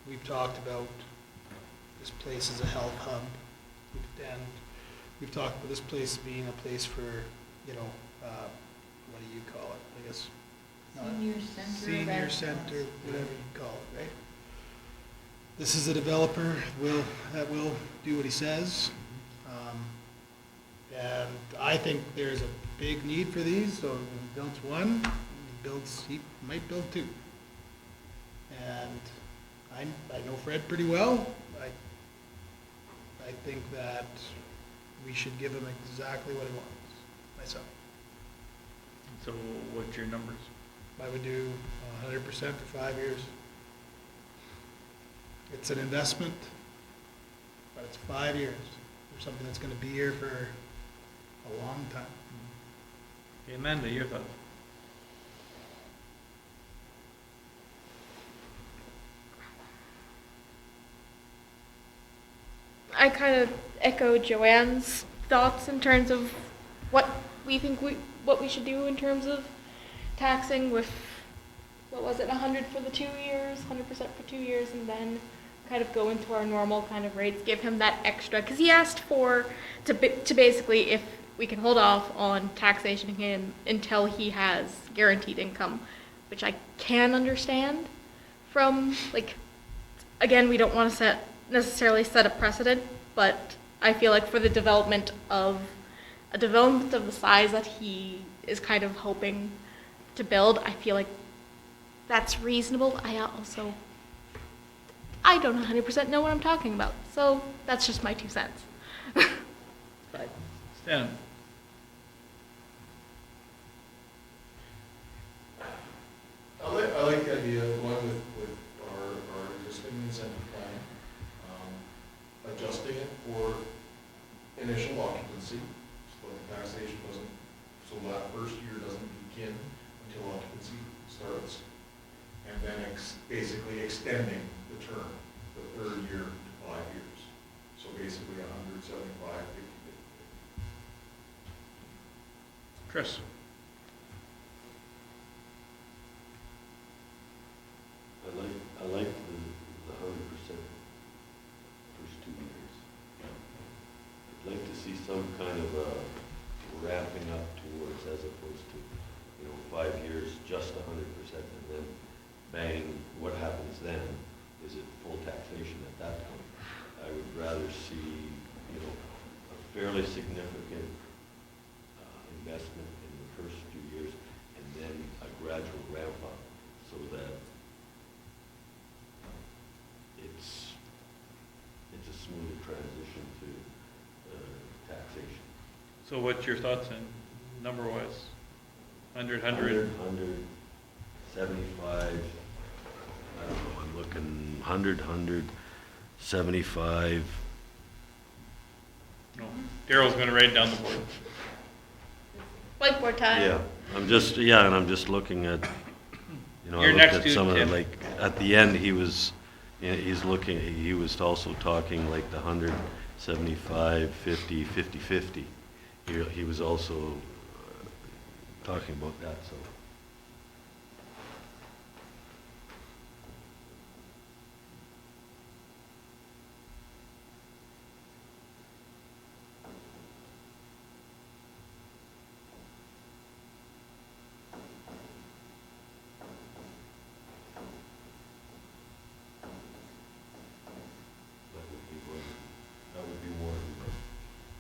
we've talked about this place as a health hub, and we've talked about this place being a place for, what do you call it? I guess Senior center. senior center, whatever you call it, right? This is a developer that will do what he says, and I think there's a big need for these. So if he builds one, he might build two. And I know Fred pretty well. I think that we should give him exactly what he wants, myself. So what's your numbers? I would do 100% for 5 years. It's an investment, but it's 5 years for something that's going to be here for a long time. Okay, Amanda, your thoughts? I kind of echo Joanne's thoughts in terms of what we think what we should do in terms of taxing with, what was it, 100 for the 2 years, 100% for 2 years, and then kind of go into our normal kind of rates, give him that extra, because he asked to basically, if we can hold off on taxation him until he has guaranteed income, which I can understand from, again, we don't want to necessarily set a precedent, but I feel like for the development of the size that he is kind of hoping to build, I feel like that's reasonable. I don't 100% know what I'm talking about, so that's just my 2 cents. But Stan? I like the idea of going with our existing incentive plan, adjusting it for initial occupancy, so the taxation doesn't, so that first year doesn't begin until occupancy starts, and then basically extending the term, the third year to 5 years. So basically 175, 50, 50. Chris? I like the 100% first 2 years. I'd like to see some kind of ramping up towards, as opposed to, 5 years, just 100%, and then bang, what happens then? Is it full taxation at that point? I would rather see, a fairly significant investment in the first few years, and then a gradual ramp up, so that it's a smoother transition to taxation. So what's your thoughts in number-wise? 100, 75, I don't know, I'm looking 100, 75. No. Daryl's going to write down the board. whiteboard time. Yeah, I'm just looking at, I Your looked next at two, some of the, Tim. at the end, he was also talking like the 100, 75, 50, 50, 50. He was also talking about that, so.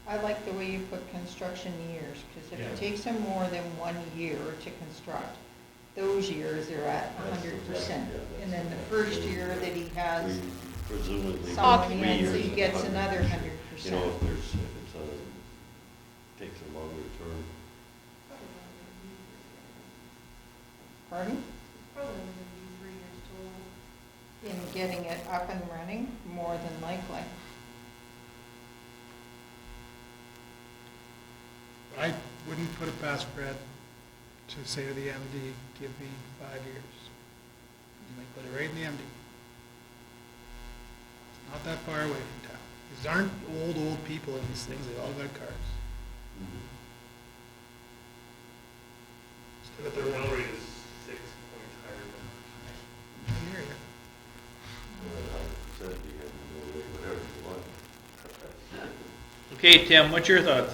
I like the way you put construction years, because if Yeah. it takes him more than 1 year to construct, those years are at 100%. And then the first year that he has Presumably. someone 3 in, so years he is gets 100. another You 100%. know, if it's takes a longer term. Pardon? Probably only gonna be 3 years total. In getting it up and running, more than likely. I wouldn't put it past Fred to say to the MD, give me 5 years. You might put it right in the MD. It's not that far away from town. These aren't old people in these things, they all got cars. But their mill rate is 6 points higher than. I hear ya. 100%, you can do whatever you want. Okay, Tim, what's your thoughts?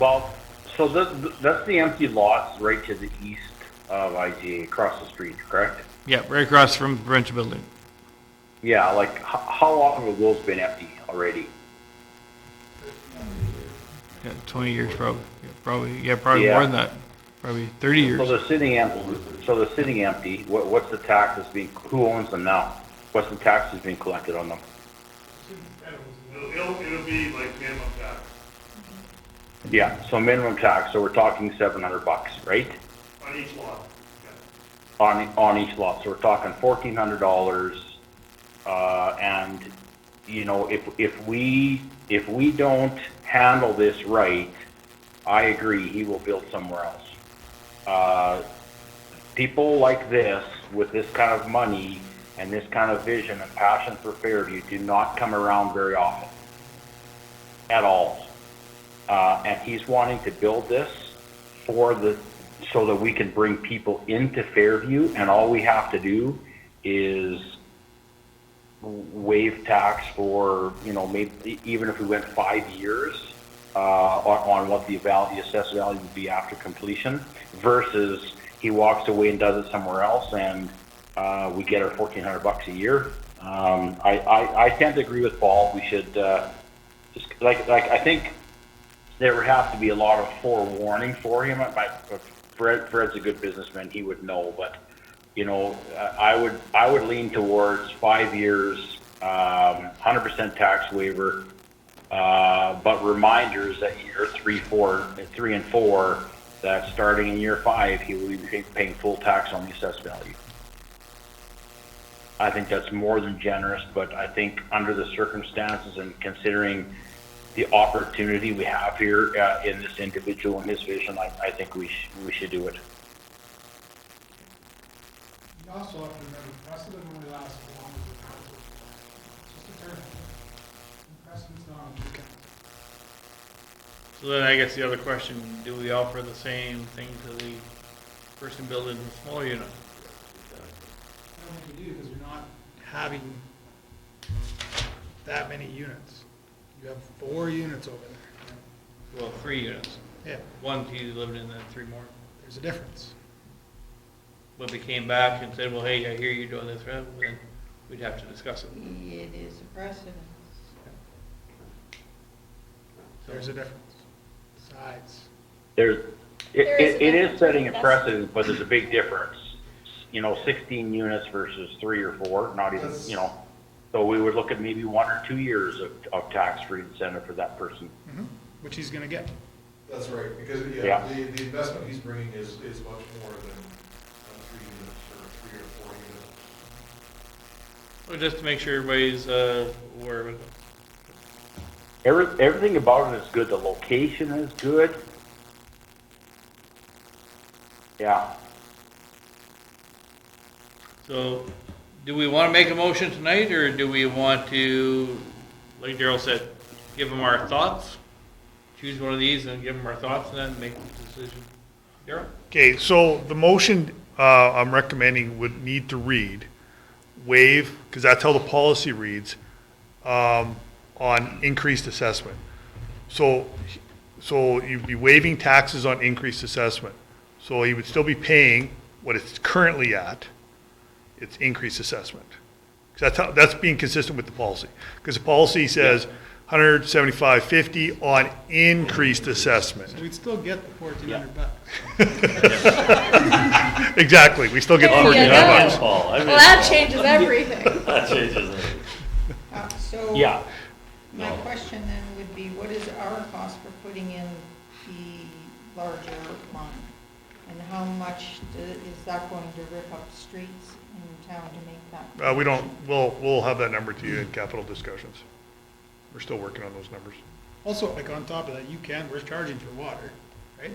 Well, so that's the empty lots right to the east of IGA, across the street, correct? Yeah, right across from the Provincial Building. Yeah, like, how long have those been empty already? Yeah, 20 years probably. Probably Yeah. more than that. Probably 30 years. So they're sitting empty, what's the taxes who owns them now? What's the taxes being collected on them? It'll be like minimum tax Yeah, so minimum tax, so we're talking $700, right? on each lot. On each lot, so we're talking $1,400, and, you know, if we don't handle this right, I agree, he will build somewhere else. People like this, with this kind of money and this kind of vision and passion for Fairview, do not come around very often, at all. And he's wanting to build this so that we can bring people into Fairview, and all we have to do is waive tax for, you know, maybe even if we went 5 years on what the assessed value would be after completion, versus he walks away and does it somewhere else, and we get our $1,400 a year. I tend to agree with Paul. We should just I think there would have to be a lot of forewarning for him. Fred's a good businessman; he would know. But you know, I would lean towards 5 years, 100% tax waiver, but reminders that year 3 and 4, that starting in year 5, he will be paying full tax on the assessed value. I think that's more than generous, but I think under the circumstances and considering the opportunity we have here in this individual and his vision, I think we should do it. You also have to remember, precedent only lasts as long as the council. It's just a term. And precedent's not on two counts. So then I guess the other question, do we offer the same thing to the person building the smaller unit? I don't think you do, because you're not having that many units. You have 4 units over there. Well, 3 units. Yeah, One he's living in, then 3 more. there's a difference. But if they came back and said, well, hey, I hear you doing this, then we'd have to discuss it. It is a precedent. There's a difference. Size. It is setting a That's- precedent, but there's a big difference. You know, 16 units versus 3 or 4, not even, you know. So we would look at maybe 1 or 2 years of tax-free incentive for that person. Which he's gonna get. That's right, because, Yeah. yeah, the investment he's bringing is much more than 3 units or 3 or 4 units. Well, just to make sure everybody's aware of it. Everything about it is good. The location is good. Yeah. So, do we want to make a motion tonight, or do we want to, like Daryl said, give them our thoughts? Choose one of these and give them our thoughts, and then make the decision. Daryl? Okay, so the motion I'm recommending would need to read, waive, because that's how the policy reads, on increased assessment. So you'd be waiving taxes on increased assessment. So he would still be paying what it's currently at, it's increased assessment. That's being consistent with the policy. Because the policy says 175.50 on increased assessment. So we'd still get the $1,400. Exactly, we still get the There you go. $1,400. Paul, I Well, miss that Paul. changes everything. That changes everything. So. Yeah. My No. question then would be, what is our cost for putting in the larger line? And how much is that going to rip up streets in town to make that? We'll have that number to you in capital discussions. We're still working on those numbers. Also, like on top of that, we're charging for water, right?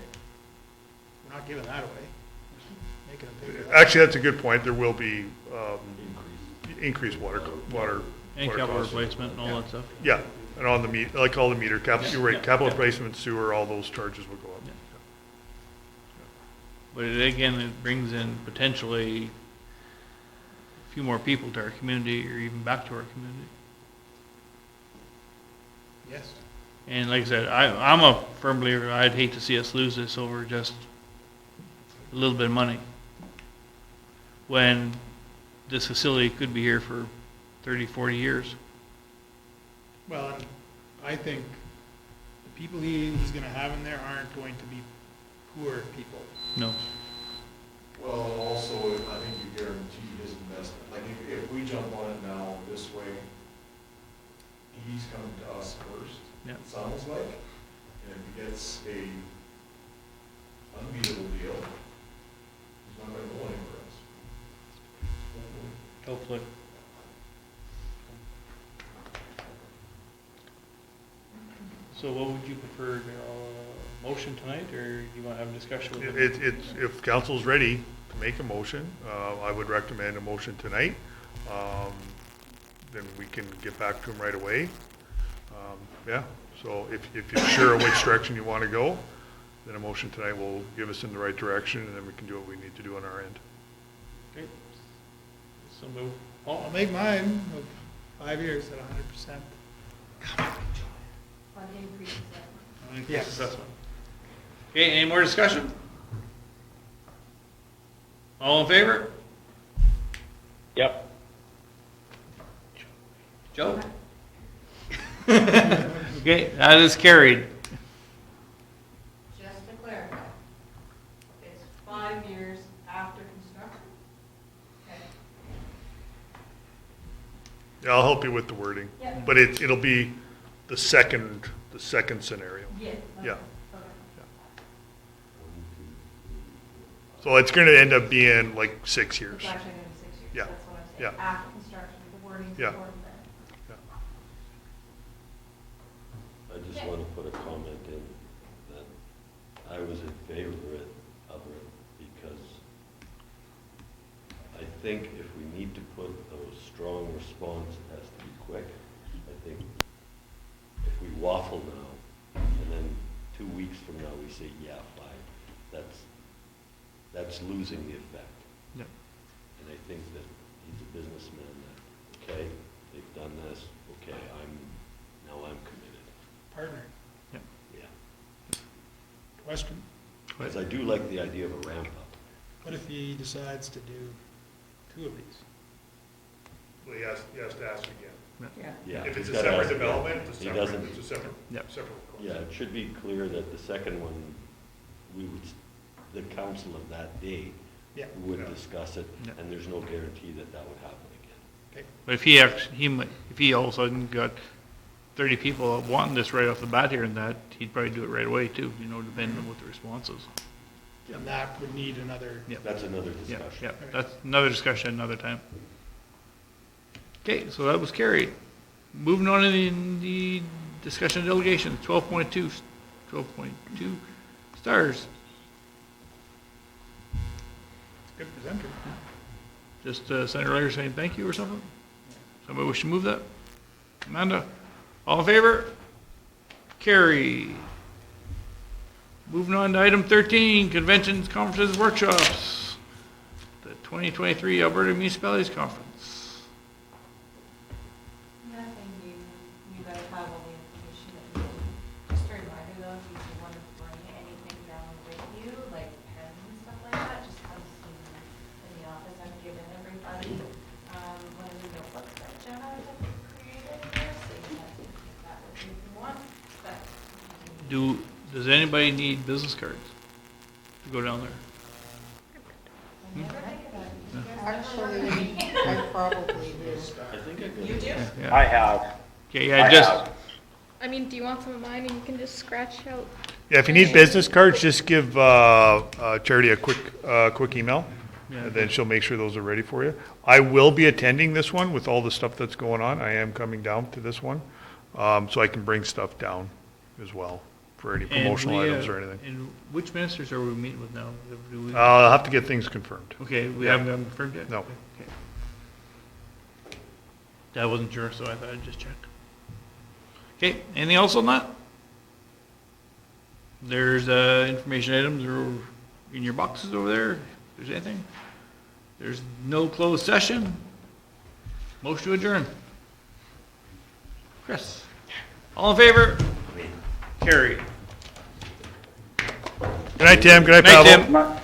We're not giving that away. We're making them pay for that. Actually, that's a good point. There will be increased water And water capital costs. replacement and all that stuff. Yeah, and on the like all the meter, you're right, capital replacement, sewer, all those charges will go up. Yeah. But again, it brings in potentially a few more people to our community or even back to our community. Yes. And like I said, I'm a firm believer, I'd hate to see us lose this over just a little bit of money. When this facility could be here for 30, 40 years. Well, and I think the people he's gonna have in there aren't going to be poor people. No. Well, and also, I think you guarantee his investment. Like, if we jump on it now this way, he's coming to us first, Yeah. it sounds like. And if he gets a unbeatable deal, he's not gonna go anywhere else. Hopefully. So what would you prefer, motion tonight, or you want to have a discussion with him? If council's ready to make a motion, I would recommend a motion tonight. Then we can get back to him right away. Yeah, so if you're sure of which direction you want to go, then a motion tonight will give us in the right direction, and then we can do what we need to do on our end. Okay. So move. I'll make mine of 5 years at 100%. On increase assessment. Yes. Assessment. Okay, any more discussion? All in favor? Yep. Joe? Okay, that is carried. Just to clarify, it's 5 years after construction? Okay. Yeah, I'll help you with the wording, Yeah. but it'll be the second scenario. Yeah. Yeah. Okay. So it's going to end up being like 6 years. It's actually going to be 6 years. Yeah. That's what I'm saying. Yeah. After construction, the wording's Yeah. important then. I just want to put a comment in that I was in favor of it because I think if we need to put a strong response, it has to be quick. I think if we waffle now and then 2 weeks from now we say, yeah, 5, that's losing the effect. Yep. And I think that he's a businessman that, okay, they've done this, okay, now I'm committed. Partner. Yep. Yeah. Question, Because I do like the idea of a ramp up. what if he decides to do 2 of these? Well, he has to ask again. Yeah. Yeah. If it's he's a gotta separate ask- development, it's He a doesn't, separate Yep. cost. yeah, it should be clear that the second one, the council of that day Yeah. would Yeah. discuss it, Yeah. and there's no guarantee that that would happen again. Okay. But if if he all of a sudden got 30 people wanting this right off the bat here and that, he'd probably do it right away too, depending on what the response is. And that would need another, Yep. That's another Yeah, discussion. yeah, that's another discussion another time. Okay, so that was carried. Moving on to the discussion of delegation, 12.2 stars. good presenter. Just Senator Langer saying thank you or something? Somebody wish to move that? Amanda? All in favor? Carry. Moving on to item 13, conventions, conferences, workshops. The 2023 Alberta Municipalities Conference. Yeah, I think you guys have all the information that you need. Just a reminder though, if you want to bring anything down with you, like pens and stuff like that, just come see me in the office. I've given everybody, one of the notebooks Does anybody need business cards to go down there? Actually, I probably do. I think I could. You do? Yeah. I have. Okay, I I just, have. I mean, do you want some of mine and you can just scratch out? Yeah, if you need business cards, just give Charity a quick email, and then she'll make sure those are ready for you. I will be attending this one with all the stuff that's going on. I am coming down to this one, so I can bring stuff down as well for any promotional items or anything. And which ministers are we meeting with now? Do we- I'll have to get things confirmed. Okay, we Yeah. haven't gotten confirmed yet? No. Okay. That wasn't sure, so I thought I'd just check. Okay, anything else on that? There's, information items are in your boxes over there, if there's anything. There's no closed session. Motion to adjourn. Chris, all in favor? Carried. Good night, Tim. Good night, Night, Pavel. Tim.